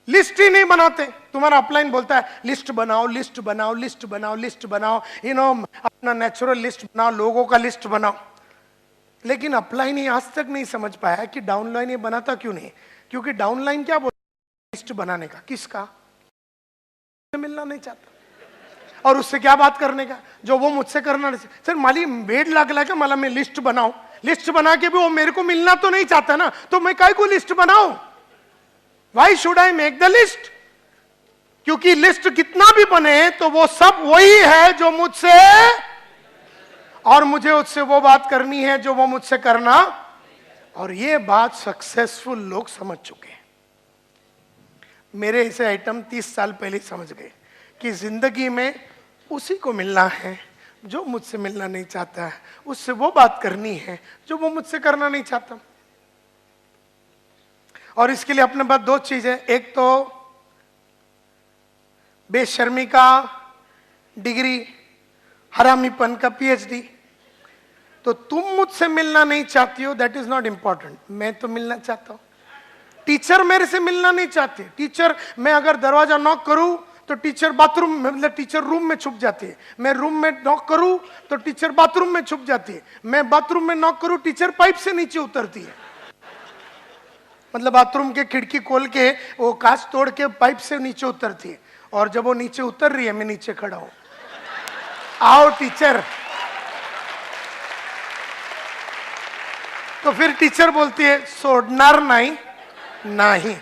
लिस्ट ही नहीं बनाते। तुम्हारा अपलाइन बोलता है लिस्ट बनाओ, लिस्ट बनाओ, लिस्ट बनाओ, लिस्ट बनाओ, अपना नेचुरल लिस्ट बनाओ, लोगों का लिस्ट बनाओ। लेकिन अपलाइन ही आज तक नहीं समझ पाया कि डाउनलाइन ये बनाता क्यों नहीं। क्योंकि डाउनलाइन क्या बोलता है लिस्ट बनाने का, किसका? मिलना नहीं चाहता, और उससे क्या बात करने का जो वो मुझसे करना नहीं। सर माली वेट लागला का मला मैं लिस्ट बनाऊं, लिस्ट बना के भी वो मेरे को मिलना तो नहीं चाहता ना, तो मैं काय को लिस्ट बनाऊं? Why should I make the list? क्योंकि लिस्ट कितना भी बने तो वो सब वही है जो मुझसे, और मुझे उससे वो बात करनी है जो वो मुझसे करना। और ये बात सक्सेसफुल लोग समझ चुके हैं। मेरे ऐसे आइटम 30 साल पहले समझ गए कि जिंदगी में उसी को मिलना है जो मुझसे मिलना नहीं चाहता है, उससे वो बात करनी है जो वो मुझसे करना नहीं चाहता। और इसके लिए अपने पास 2 चीजें, एक तो बेशर्मी का डिग्री, हरामीपन का पीएचडी। तो तुम मुझसे मिलना नहीं चाहती हो, दैट इज नॉट इंपॉर्टेंट। मैं तो मिलना चाहता हूं। टीचर मेरे से मिलना नहीं चाहते। टीचर, मैं अगर दरवाजा नॉक करूं तो टीचर बाथरूम में, मतलब टीचर रूम में छुप जाती है। मैं रूम में नॉक करूं तो टीचर बाथरूम में छुप जाती है। मैं बाथरूम में नॉक करूं, टीचर पाइप से नीचे उतरती है। मतलब बाथरूम के खिड़की खोल के वो कांच तोड़ के पाइप से नीचे उतरती है, और जब वो नीचे उतर रही है मैं नीचे खड़ा हूं, आओ टीचर। तो फिर टीचर बोलती है सोडनार नहीं, नहीं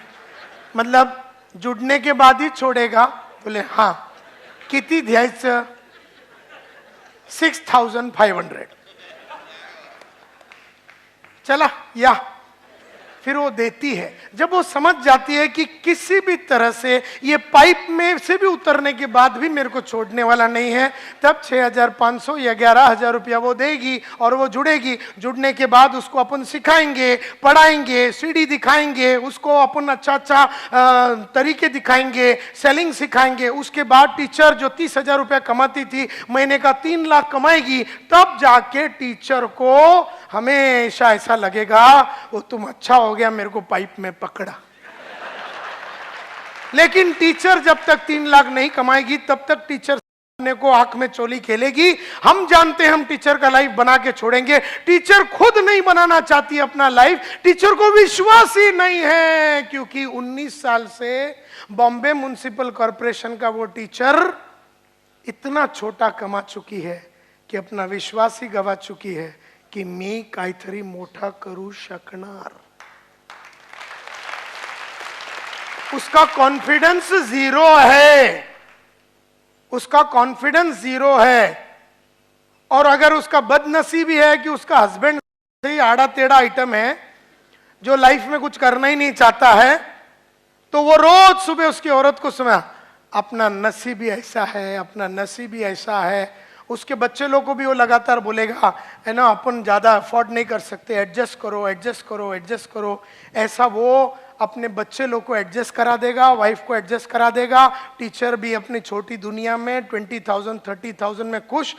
मतलब जुड़ने के बाद ही छोड़ेगा। बोले हाँ, किती द्यायचं? 6500। चला या, फिर वो देती है। जब वो समझ जाती है कि किसी भी तरह से ये पाइप में से भी उतरने के बाद भी मेरे को छोड़ने वाला नहीं है, तब 6500 या 11000 रुपया वो देगी और वो जुड़ेगी। जुड़ने के बाद उसको अपन सिखाएंगे, पढ़ाएंगे, सीढ़ी दिखाएंगे, उसको अपन अच्छा अच्छा तरीके दिखाएंगे, सेलिंग सिखाएंगे। उसके बाद टीचर जो 30,000 रुपया कमाती थी, महीने का 3 लाख कमाएगी। तब जाके टीचर को हमेशा ऐसा लगेगा वो तुम अच्छा हो गया मेरे को पाइप में पकड़ा। लेकिन टीचर जब तक 3 लाख नहीं कमाएगी तब तक टीचर को आंख में चोली खेलेगी। हम जानते हैं हम टीचर का लाइफ बना के छोड़ेंगे। टीचर खुद नहीं बनाना चाहती अपना लाइफ, टीचर को विश्वास ही नहीं है, क्योंकि 19 साल से बॉम्बे म्युनिसिपल कॉर्पोरेशन का वो टीचर इतना छोटा कमा चुकी है कि अपना विश्वास ही गवा चुकी है की मी काहीतरी मोठा करू शकणार। उसका कॉन्फिडेंस जीरो है, उसका कॉन्फिडेंस जीरो है। और अगर उसका बदनसीबी है कि उसका हस्बैंड सही आड़ा टेढ़ा आइटम है जो लाइफ में कुछ करना ही नहीं चाहता है, तो वो रोज सुबह उसकी औरत को सुना अपना नसीब ही ऐसा है, अपना नसीब ही ऐसा है। उसके बच्चे लोग को भी वो लगातार बोलेगा है ना, अपन ज्यादा अफोर्ड नहीं कर सकते, एडजस्ट करो एडजस्ट करो एडजस्ट करो। ऐसा वो अपने बच्चे लोग को एडजस्ट करा देगा, वाइफ को एडजस्ट करा देगा। टीचर भी अपनी छोटी दुनिया में 20,000 30,000 में खुश,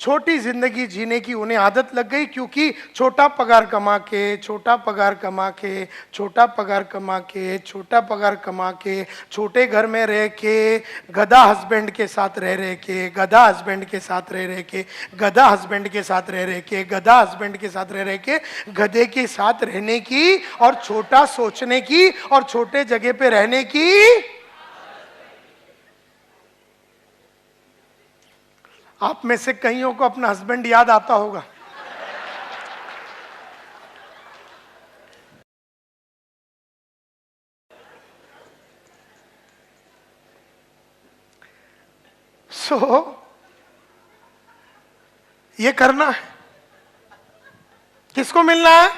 छोटी जिंदगी जीने की उन्हें आदत लग गई, क्योंकि छोटा पगार कमा के, छोटा पगार कमा के, छोटा पगार कमा के, छोटा पगार कमा के, छोटे घर में रह के, गधा हस्बैंड के साथ रह के, गधा हस्बैंड के साथ रह के, गधा हस्बैंड के साथ रह के, गधा हस्बैंड के साथ रह के, गधे के साथ रहने की और छोटा सोचने की और छोटे जगह पे रहने की। आप में से कईयों को अपना हस्बैंड याद आता होगा। ये करना है। किसको मिलना है?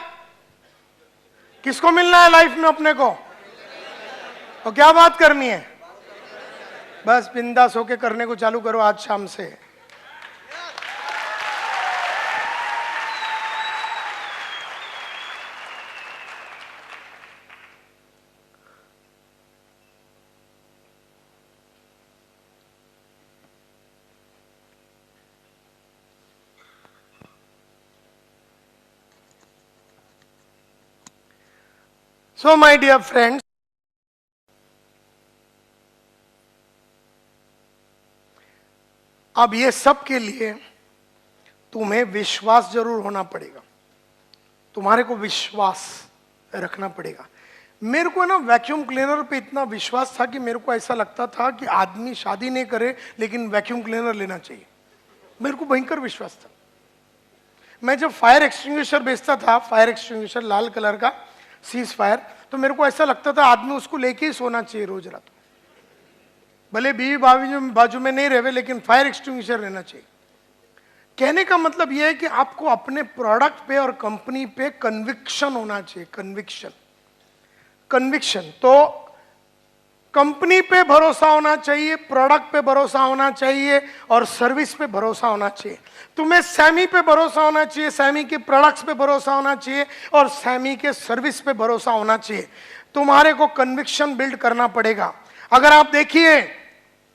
किसको मिलना है लाइफ में अपने को? और क्या बात करनी है? बस बिंदास होके करने को चालू करो आज शाम से। So my dear friends, अब ये सब के लिए तुम्हें विश्वास जरूर होना पड़ेगा, तुम्हारे को विश्वास रखना पड़ेगा। मेरे को ना वैक्यूम क्लीनर पे इतना विश्वास था कि मेरे को ऐसा लगता था कि आदमी शादी नहीं करे लेकिन वैक्यूम क्लीनर लेना चाहिए। मेरे को भयंकर विश्वास था। मैं जब फायर एक्सटिंग्विशर बेचता था, फायर एक्सटिंग्विशर लाल कलर का सीज फायर, तो मेरे को ऐसा लगता था आदमी उसको लेके ही सोना चाहिए रोज रात। भले बीवी बाजू में नहीं रहे लेकिन फायर एक्सटिंग्विशर लेना चाहिए। कहने का मतलब यह है कि आपको अपने प्रोडक्ट पे और कंपनी पे कन्विक्शन होना चाहिए। कन्विक्शन तो कंपनी पे भरोसा होना चाहिए, प्रोडक्ट पे भरोसा होना चाहिए और सर्विस पे भरोसा होना चाहिए। तुम्हें सैमी पे भरोसा होना चाहिए, सैमी के प्रोडक्ट्स पे भरोसा होना चाहिए और सैमी के सर्विस पे भरोसा होना चाहिए। तुम्हारे को कन्विक्शन बिल्ड करना पड़ेगा। अगर आप देखिए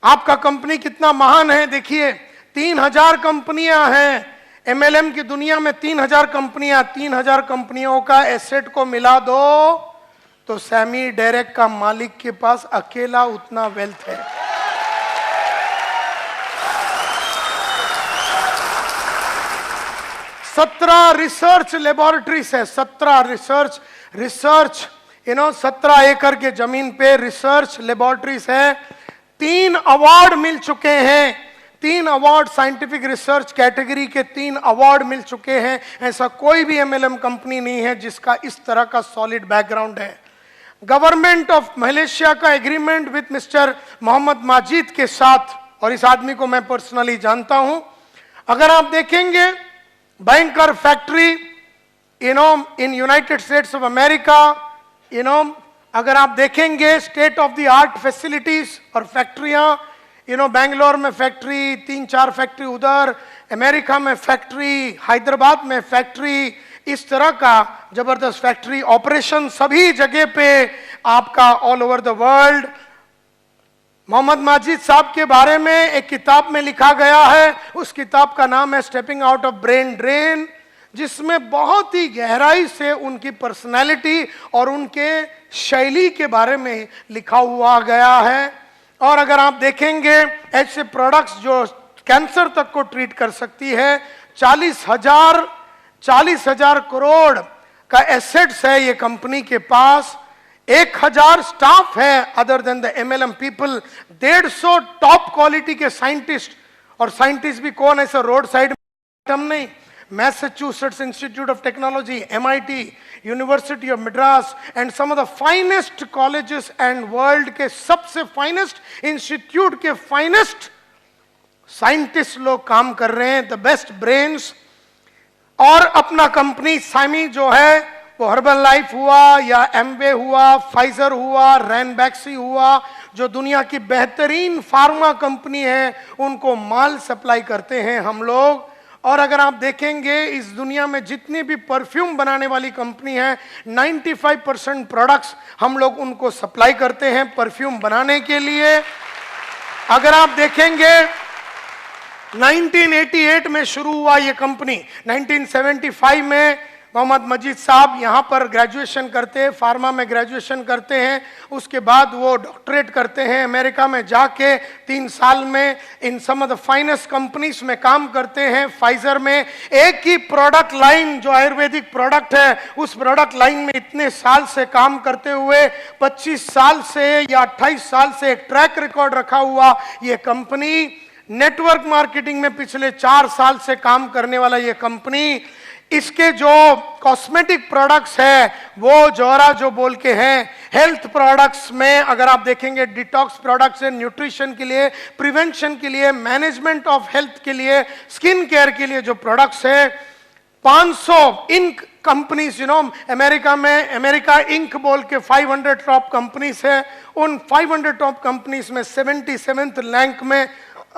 आपका कंपनी कितना महान है, देखिए 3000 कंपनियां हैं एमएलएम की दुनिया में। 3000 कंपनियां, 3000 कंपनियों का एसेट को मिला दो तो सैमी डायरेक्ट का मालिक के पास अकेला उतना वेल्थ है। सत्रह रिसर्च लेबोरेटरीज है, 17 रिसर्च 17 एकड़ के जमीन पे रिसर्च लेबोरेटरीज है। 3 अवार्ड मिल चुके हैं, 3 अवार्ड साइंटिफिक रिसर्च कैटेगरी के 3 अवार्ड मिल चुके हैं। ऐसा कोई भी एमएलएम कंपनी नहीं है जिसका इस तरह का सॉलिड बैकग्राउंड है। गवर्नमेंट ऑफ मलेशिया का agreement with mister Mohammed Majid के साथ, और इस आदमी को मैं पर्सनली जानता हूं, अगर आप देखेंगे banker factory in United states of America, अगर आप देखेंगे state of the art facilities और फैक्ट्रियां, बेंगलोर में फैक्ट्री, 3-4 फैक्ट्री उधर, अमेरिका में फैक्ट्री, हैदराबाद में फैक्ट्री, इस तरह का जबरदस्त फैक्ट्री ऑपरेशन सभी जगह पे आपका all over the world. Mohammed Majid साहब के बारे में एक किताब में लिखा गया है, उस किताब का नाम है stepping out of brain drain, जिसमें बहुत ही गहराई से उनकी पर्सनालिटी और उनके शैली के बारे में लिखा हुआ गया है। और अगर आप देखेंगे ऐसे प्रोडक्ट्स जो कैंसर तक को ट्रीट कर सकती है, 40,000 करोड़ का एसेट्स है ये कंपनी के पास, 1,000 स्टाफ है other than the MLM people, 150 top quality के साइंटिस्ट, और साइंटिस्ट भी कौन, ऐसा रोड साइड हम नहीं, Massachusetts Institute of Technology, MIT, University of Madras and some of the finest colleges and world के सबसे फाइनेस्ट इंस्टीट्यूट के फाइनेस्ट साइंटिस्ट लोग काम कर रहे हैं, द बेस्ट ब्रेन्स। और अपना कंपनी साइमी जो है वो हर्बल लाइफ हुआ या एम्बे हुआ, फाइजर हुआ, रैनबैक्सी हुआ, जो दुनिया की बेहतरीन फार्मा कंपनी है, उनको माल सप्लाई करते हैं हम लोग। और अगर आप देखेंगे इस दुनिया में जितनी भी परफ्यूम बनाने वाली कंपनी है, 95% प्रोडक्ट्स हम लोग उनको सप्लाई करते हैं परफ्यूम बनाने के लिए। अगर आप देखेंगे 1988 में शुरू हुआ ये कंपनी, 1975 में मोहम्मद मजीद साहब यहाँ पर ग्रेजुएशन करते हैं, फार्मा में ग्रेजुएशन करते हैं, उसके बाद वो डॉक्टरेट करते हैं, अमेरिका में जाके 3 साल में इन सम ऑफ द फाइनेस्ट कंपनीज में काम करते हैं। फाइजर में एक ही प्रोडक्ट लाइन जो आयुर्वेदिक प्रोडक्ट है, उस प्रोडक्ट लाइन में इतने साल से काम करते हुए 25 साल से या 28 साल से एक ट्रैक रिकॉर्ड रखा हुआ ये कंपनी, नेटवर्क मार्केटिंग में पिछले 4 साल से काम करने वाला ये कंपनी, इसके जो कॉस्मेटिक प्रोडक्ट्स है वो जोरा जो बोल के हैं, हेल्थ प्रोडक्ट्स में अगर आप देखेंगे डिटॉक्स प्रोडक्ट्स है, न्यूट्रिशन के लिए, प्रिवेंशन के लिए, मैनेजमेंट ऑफ हेल्थ के लिए, स्किन केयर के लिए जो प्रोडक्ट्स है, 500 इंक कंपनीज, अमेरिका में अमेरिका इंक बोल के 500 टॉप कंपनीज है, उन 500 टॉप कंपनीज में 77th रैंक में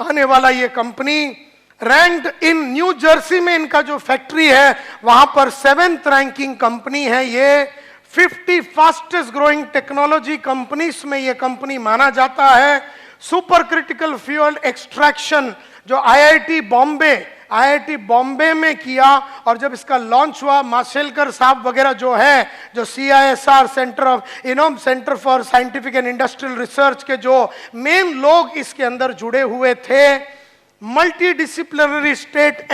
आने वाला ये कंपनी, रैंक्ड इन न्यू जर्सी में इनका जो फैक्ट्री है वहां पर 7th रैंकिंग कंपनी है ये। 50 फास्टेस्ट ग्रोइंग टेक्नोलॉजी कंपनीज में ये कंपनी माना जाता है। सुपर क्रिटिकल फ्यूल एक्सट्रैक्शन जो आईआईटी बॉम्बे में किया, और जब इसका लॉन्च हुआ, माशेलकर साहब वगैरह जो है, जो CISR centre for scientific and industrial research के जो मेन लोग इसके अंदर जुड़े हुए थे, multidisciplinary state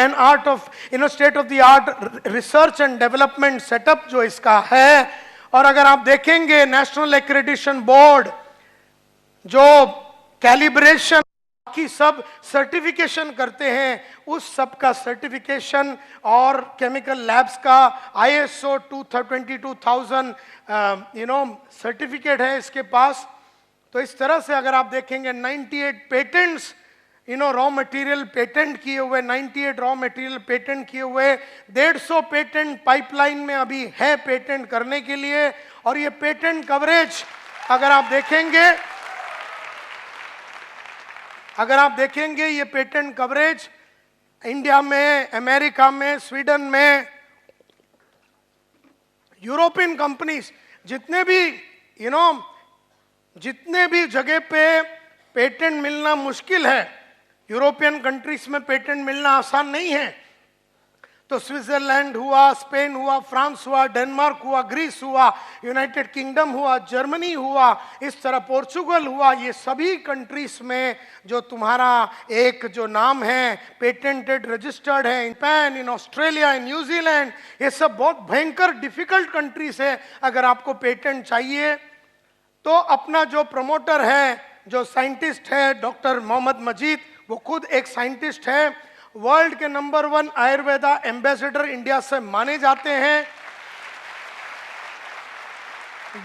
of the art research and development setup जो इसका है। और अगर आप देखेंगे नेशनल एक्रेडिटेशन बोर्ड जो कैलिब्रेशन की सब सर्टिफिकेशन करते हैं, उस सब का सर्टिफिकेशन और केमिकल लैब्स का ISO 22000 सर्टिफिकेट है इसके पास। तो इस तरह से अगर आप देखेंगे 98 पेटेंट्स रॉ मटेरियल पेटेंट किए हुए, 98 रॉ मटेरियल पेटेंट किए हुए, 150 पेटेंट पाइपलाइन में अभी है पेटेंट करने के लिए। और ये पेटेंट कवरेज अगर आप देखेंगे ये पेटेंट कवरेज इंडिया में, अमेरिका में, स्वीडन में, यूरोपियन कंपनीज, जितने भी जगह पे पेटेंट मिलना मुश्किल है, यूरोपियन कंट्रीज में पेटेंट मिलना आसान नहीं है। तो स्विट्जरलैंड हुआ, स्पेन हुआ, फ्रांस हुआ, डेनमार्क हुआ, ग्रीस हुआ, यूनाइटेड किंगडम हुआ, जर्मनी हुआ, इस तरह पोर्चुगल हुआ। ये सभी कंट्रीज में जो तुम्हारा एक जो नाम है पेटेंटेड रजिस्टर्ड है, in Japan, in Australia, in New Zealand, ये सब बहुत भयंकर डिफिकल्ट कंट्रीज है। अगर आपको पेटेंट चाहिए तो अपना जो प्रमोटर है, जो साइंटिस्ट है डॉक्टर मोहम्मद मजीद, वो खुद एक साइंटिस्ट है, वर्ल्ड के नंबर 1 आयुर्वेदा एम्बेसडर इंडिया से माने जाते हैं।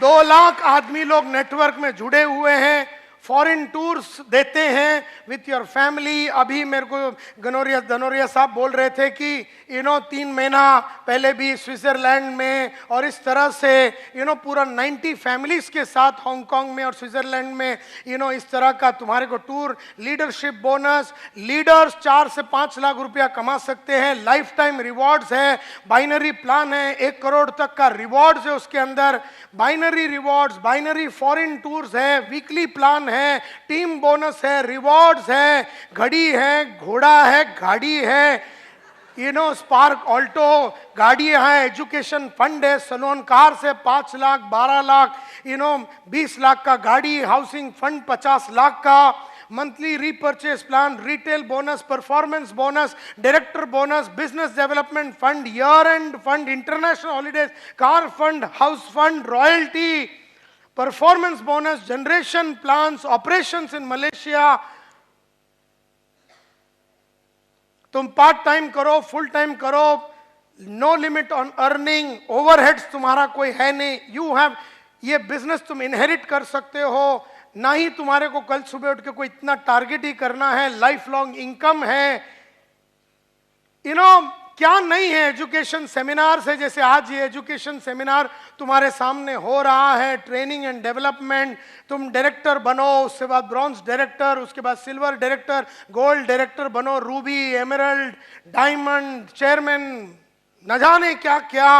2 लाख आदमी लोग नेटवर्क में जुड़े हुए हैं, फॉरेन टूर्स देते हैं विथ योर फैमिली। अभी मेरे को धनोरिया साहब बोल रहे थे कि 3 महीना पहले भी स्विट्जरलैंड में, और इस तरह से पूरा 90 फैमिलीज के साथ हांगकांग में और स्विट्जरलैंड में इस तरह का तुम्हारे को टूर, लीडरशिप बोनस, लीडर्स 4 से 5 लाख रुपया कमा सकते हैं, लाइफ टाइम रिवॉर्ड्स है, बाइनरी प्लान है, 1 करोड़ तक का रिवॉर्ड्स है उसके अंदर, binary rewards, binary foreign tours है, वीकली प्लान है, टीम बोनस है, रिवॉर्ड्स है, घड़ी है, घोड़ा है, गाड़ी है, स्पार्क ऑल्टो गाड़ी है, एजुकेशन फंड है, सलोन कार से 5 लाख, 12 लाख, 20 लाख का गाड़ी, हाउसिंग फंड 50 लाख का, monthly repurchase plan, retail bonus, performance bonus, director bonus, business development fund, year end fund, international holidays, car fund, house fund, royalty, performance bonus, generation plans, operations in Malaysia. तुम part time करो, full time करो, no limit on earning, overheads तुम्हारा कोई है नहीं, you have, ये business तुम inherit कर सकते हो, ना ही तुम्हारे को कल सुबह उठ के कोई इतना टारगेट ही करना है, लाइफ लॉन्ग इनकम है। क्या नहीं है, एजुकेशन सेमिनार से, जैसे आज ये एजुकेशन सेमिनार तुम्हारे सामने हो रहा है, ट्रेनिंग एंड डेवलपमेंट, तुम डायरेक्टर बनो, उसके बाद ब्रॉन्ज डायरेक्टर, उसके बाद सिल्वर डायरेक्टर, गोल्ड डायरेक्टर बनो, रूबी, एमरल्ड, डायमंड, चेयरमैन, न जाने क्या क्या,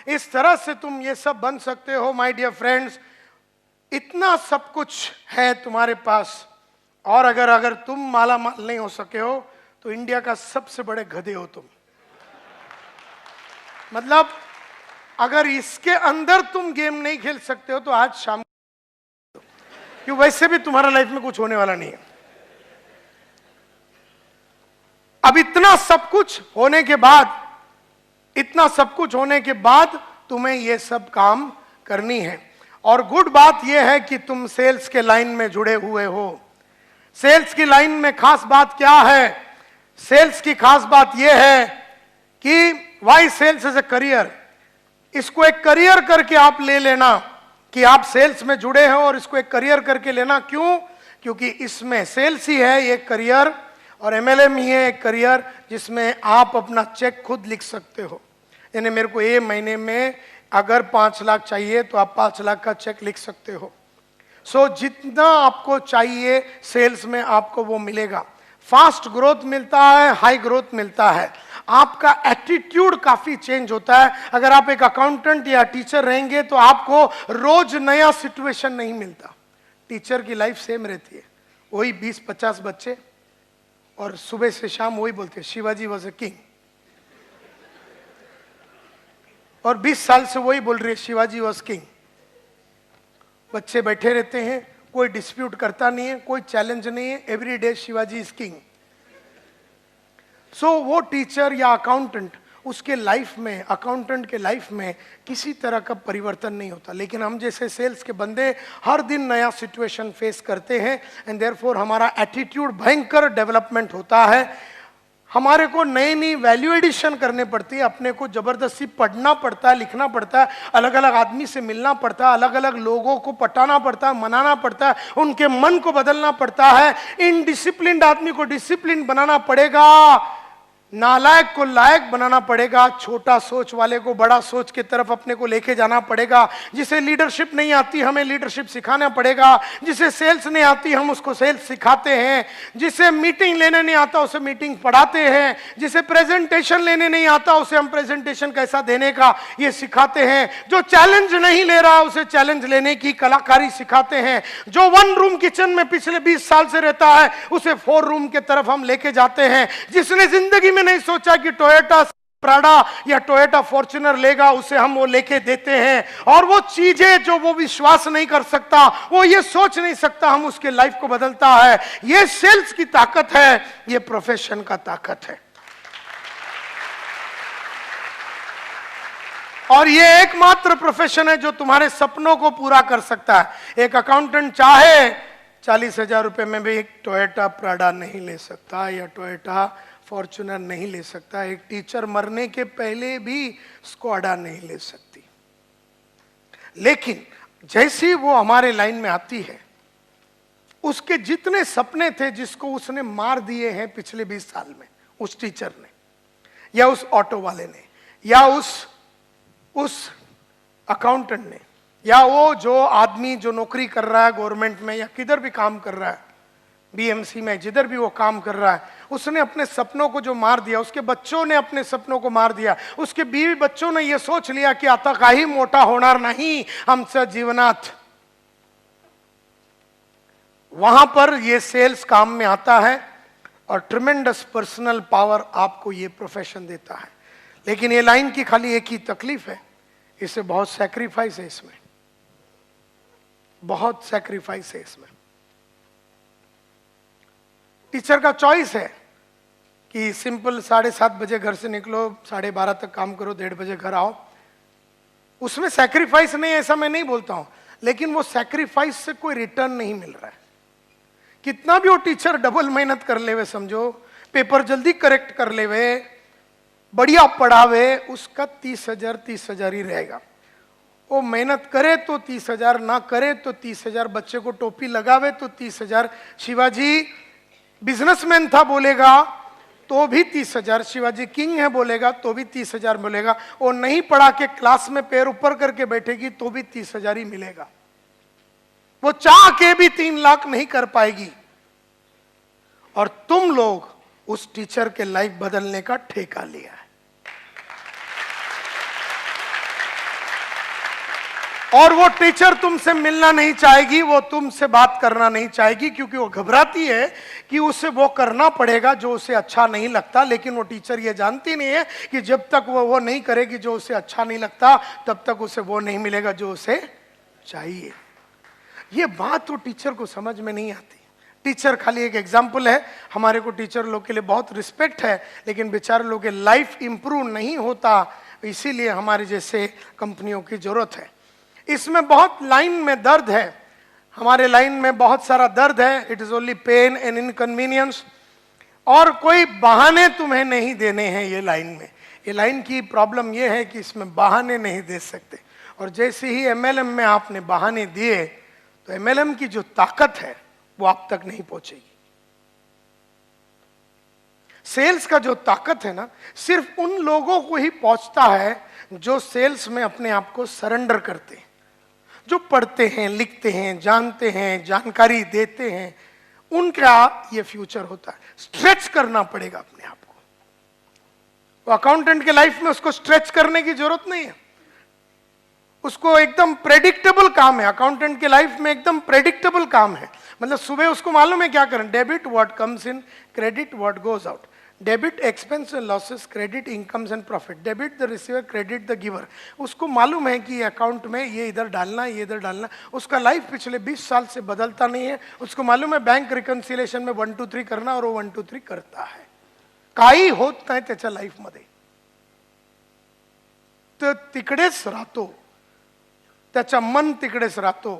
इस तरह से तुम ये सब बन सकते हो। माय डियर फ्रेंड्स, इतना सब कुछ है तुम्हारे पास, और अगर तुम माला माल नहीं हो सके हो तो इंडिया का सबसे बड़े गधे हो तुम। मतलब अगर इसके अंदर तुम गेम नहीं खेल सकते हो तो आज शाम, क्यों, वैसे भी तुम्हारा लाइफ में कुछ होने वाला नहीं है। अब इतना सब कुछ होने के बाद, इतना सब कुछ होने के बाद तुम्हें ये सब काम करनी है। और गुड बात यह है कि तुम सेल्स के लाइन में जुड़े हुए हो। सेल्स की लाइन में खास बात क्या है? सेल्स की खास बात यह है कि why sales is a career. इसको एक करियर करके आप ले लेना कि आप सेल्स में जुड़े हो, और इसको एक करियर करके लेना। क्यों? क्योंकि इसमें सेल्स ही है एक करियर, और एमएलएम ही है एक करियर जिसमें आप अपना चेक खुद लिख सकते हो। यानी मेरे को ये महीने में अगर 5 लाख चाहिए तो आप 5 लाख का चेक लिख सकते हो। सो जितना आपको चाहिए सेल्स में आपको वो मिलेगा। फास्ट ग्रोथ मिलता है, हाई ग्रोथ मिलता है। आपका एटीट्यूड काफी चेंज होता है। अगर आप एक अकाउंटेंट या टीचर रहेंगे तो आपको रोज नया सिचुएशन नहीं मिलता। टीचर की लाइफ सेम रहती है, वही 20-50 बच्चे, और सुबह से शाम वही बोलते हैं शिवाजी वॉज ए किंग, और 20 साल से वही बोल रही है शिवाजी वॉज किंग। बच्चे बैठे रहते हैं, कोई डिस्प्यूट करता नहीं है, कोई चैलेंज नहीं है, every day Shivaji is king. So वो टीचर या अकाउंटेंट, उसके लाइफ में, अकाउंटेंट के लाइफ में किसी तरह का परिवर्तन नहीं होता। लेकिन हम जैसे सेल्स के बंदे हर दिन नया सिचुएशन फेस करते हैं, एंड देयरफॉर हमारा एटीट्यूड भयंकर डेवलपमेंट होता है। हमारे को नई नई वैल्यू एडिशन करने पड़ती है, अपने को जबरदस्ती पढ़ना पड़ता है, लिखना पड़ता है, अलग अलग आदमी से मिलना पड़ता है, अलग अलग लोगों को पटाना पड़ता है, मनाना पड़ता है, उनके मन को बदलना पड़ता है। इनडिसिप्लिन्ड आदमी को डिसिप्लिन बनाना पड़ेगा, नालायक को लायक बनाना पड़ेगा, छोटा सोच वाले को बड़ा सोच की तरफ अपने को लेके जाना पड़ेगा। जिसे लीडरशिप नहीं आती हमें लीडरशिप सिखाना पड़ेगा, जिसे सेल्स नहीं आती हम उसको सेल्स सिखाते हैं, जिसे मीटिंग लेने नहीं आता उसे मीटिंग पढ़ाते हैं, जिसे प्रेजेंटेशन लेने नहीं आता उसे हम प्रेजेंटेशन कैसा देने का ये सिखाते हैं, जो चैलेंज नहीं ले रहा उसे चैलेंज लेने की कलाकारी सिखाते हैं, जो 1 रूम किचन में पिछले 20 साल से रहता है उसे 4 रूम के तरफ हम लेके जाते हैं, जिसने जिंदगी में नहीं सोचा कि टोयोटा प्राडा या टोयोटा फॉर्च्यूनर लेगा, उसे हम वो लेके देते हैं, और वो चीजें जो वो विश्वास नहीं कर सकता, वो ये सोच नहीं सकता, हम उसके लाइफ को बदलता है। ये सेल्स की ताकत है, ये प्रोफेशन का ताकत है। और ये एकमात्र प्रोफेशन है जो तुम्हारे सपनों को पूरा कर सकता है। एक अकाउंटेंट चाहे 40,000 रुपए में भी एक टोयोटा प्राडा नहीं ले सकता या टोयोटा फॉर्च्यूनर नहीं ले सकता। एक टीचर मरने के पहले भी स्क्वाडा नहीं ले सकती। लेकिन जैसी वो हमारे लाइन में आती है, उसके जितने सपने थे जिसको उसने मार दिए हैं पिछले 20 साल में, उस टीचर ने या उस ऑटो वाले ने या उस अकाउंटेंट ने या वो जो आदमी जो नौकरी कर रहा है गवर्नमेंट में या किधर भी काम कर रहा है, बीएमसी में, जिधर भी वो काम कर रहा है, उसने अपने सपनों को जो मार दिया, उसके बच्चों ने अपने सपनों को मार दिया, उसके बीवी बच्चों ने ये सोच लिया कि आता काही मोटा होणार नहीं आमच्या जीवनात। वहां पर ये सेल्स काम में आता है और ट्रिमेंडस पर्सनल पावर आपको ये प्रोफेशन देता है। लेकिन ये लाइन की खाली एक ही तकलीफ है, इसे बहुत सैक्रिफाइस है, इसमें बहुत सैक्रिफाइस है। इसमें टीचर का चॉइस है कि सिंपल 7:30 बजे घर से निकलो, 12:30 तक काम करो, 1:30 बजे घर आओ। उसमें सैक्रिफाइस नहीं है ऐसा मैं नहीं बोलता हूं, लेकिन वो सैक्रिफाइस से कोई रिटर्न नहीं मिल रहा है। कितना भी वो टीचर डबल मेहनत कर ले वे, समझो पेपर जल्दी करेक्ट कर ले वे, बढ़िया पढ़ावे, उसका 30,000 ही रहेगा। वो मेहनत करे तो 30,000, ना करे तो 30,000, बच्चे को टोपी लगावे तो 30,000। शिवाजी बिजनेसमैन था बोलेगा तो भी 30,000, शिवाजी किंग है बोलेगा तो भी 30,000 बोलेगा। वो नहीं पढ़ा के क्लास में पैर ऊपर करके बैठेगी तो भी 30,000 ही मिलेगा। वो चाह के भी 3 लाख नहीं कर पाएगी। और तुम लोग उस टीचर के लाइफ बदलने का ठेका लिया है, और वो टीचर तुमसे मिलना नहीं चाहेगी, वो तुमसे बात करना नहीं चाहेगी, क्योंकि वो घबराती है कि उसे वो करना पड़ेगा जो उसे अच्छा नहीं लगता। लेकिन वो टीचर ये जानती नहीं है कि जब तक वो नहीं करेगी जो उसे अच्छा नहीं लगता, तब तक उसे वो नहीं मिलेगा जो उसे चाहिए। ये बात तो टीचर को समझ में नहीं आती। टीचर खाली एक एग्जाम्पल है। हमारे को टीचर लोग के लिए बहुत रिस्पेक्ट है, लेकिन बेचारे लोग के लाइफ इंप्रूव नहीं होता, इसीलिए हमारे जैसे कंपनियों की जरूरत है। इसमें बहुत लाइन में दर्द है, हमारे लाइन में बहुत सारा दर्द है। It is only pain and inconvenience, और कोई बहाने तुम्हें नहीं देने हैं ये लाइन में। ये लाइन की प्रॉब्लम ये है कि इसमें बहाने नहीं दे सकते। और जैसे ही एमएलएम में आपने बहाने दिए तो एमएलएम की जो ताकत है वो आप तक नहीं पहुंचेगी। सेल्स का जो ताकत है ना, सिर्फ उन लोगों को ही पहुंचता है जो सेल्स में अपने आप को सरेंडर करते हैं, जो पढ़ते हैं, लिखते हैं, जानते हैं, जानकारी देते हैं, उनका ये फ्यूचर होता है। स्ट्रेच करना पड़ेगा अपने आप को। वो अकाउंटेंट के लाइफ में उसको स्ट्रेच करने की जरूरत नहीं है, उसको एकदम प्रेडिक्टेबल काम है। अकाउंटेंट के लाइफ में एकदम प्रेडिक्टेबल काम है, मतलब सुबह उसको मालूम है क्या करें। Debit what comes in, credit what goes out, debit expense and losses, credit incomes and profit, debit the receiver, credit the giver. उसको मालूम है कि अकाउंट में ये इधर डालना, ये इधर डालना। उसका लाइफ पिछले 20 साल से बदलता नहीं है। उसको मालूम है बैंक रिकन्सिलेशन में 1 2 3 करना, और वो 1 2 3 करता है। काही होत नाही त्याच्या लाईफमध्ये, तर तिकडेच राहतो, त्याचा मन तिकडेच राहतो,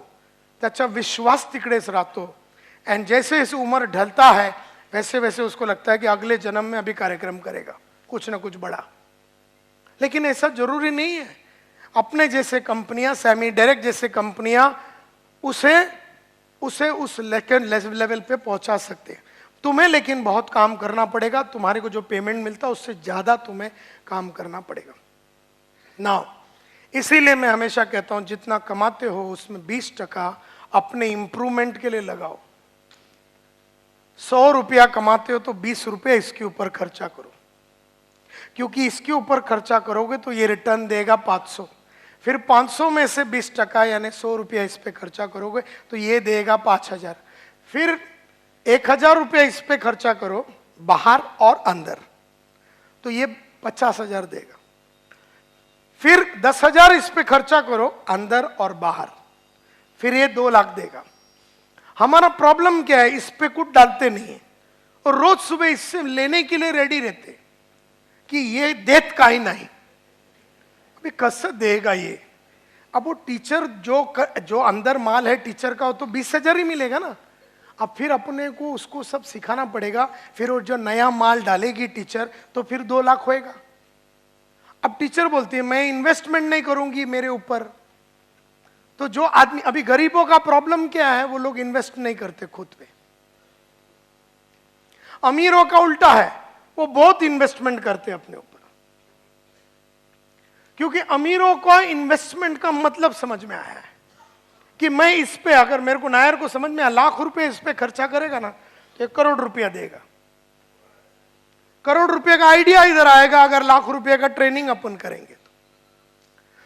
त्याचा विश्वास तिकडेच राहतो। एंड जैसे जैसे उम्र ढलता है वैसे वैसे उसको लगता है कि अगले जन्म में अभी कार्यक्रम करेगा कुछ ना कुछ बड़ा। लेकिन ऐसा जरूरी नहीं है। अपने जैसे कंपनियां, सेमी डायरेक्ट जैसे कंपनियां उसे उस लेवल पे पहुंचा सकते हैं। तुम्हें लेकिन बहुत काम करना पड़ेगा। तुम्हारे को जो पेमेंट मिलता है उससे ज्यादा तुम्हें काम करना पड़ेगा ना। इसीलिए मैं हमेशा कहता हूं जितना कमाते हो उसमें 20% अपने इंप्रूवमेंट के लिए लगाओ। 100 रुपया कमाते हो तो 20 रुपये इसके ऊपर खर्चा करो, क्योंकि इसके ऊपर खर्चा करोगे तो ये रिटर्न देगा 500। फिर 500 में से 20% यानी 100 रुपया इस पे खर्चा करोगे तो ये देगा 5,000। फिर 1,000 रुपया इस पे खर्चा करो बाहर और अंदर, तो ये 50,000 देगा। फिर 10,000 इस पे खर्चा करो अंदर और बाहर, फिर ये 2 लाख देगा। हमारा प्रॉब्लम क्या है, इस पे कुछ डालते नहीं है और रोज सुबह इससे लेने के लिए रेडी रहते कि ये देत का ही नहीं, अभी कसं देगा ये। अब वो टीचर जो अंदर माल है टीचर का, वो तो 20,000 ही मिलेगा ना। अब फिर अपने को उसको सब सिखाना पड़ेगा, फिर वो जो नया माल डालेगी टीचर तो फिर 2 लाख होएगा। अब टीचर बोलती है मैं इन्वेस्टमेंट नहीं करूंगी मेरे ऊपर, तो जो आदमी, अभी गरीबों का प्रॉब्लम क्या है, वो लोग इन्वेस्ट नहीं करते खुद पे। अमीरों का उल्टा है, वो बहुत इन्वेस्टमेंट करते हैं अपने ऊपर, क्योंकि अमीरों को इन्वेस्टमेंट का मतलब समझ में आया है कि मैं इस पे, अगर मेरे को नायर को समझ में आया लाख रुपए इस पे खर्चा करेगा ना तो 1 करोड़ रुपया देगा। करोड़ रुपए का आइडिया इधर आएगा अगर लाख रुपए का ट्रेनिंग अपन करेंगे तो।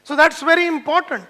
So that's very important.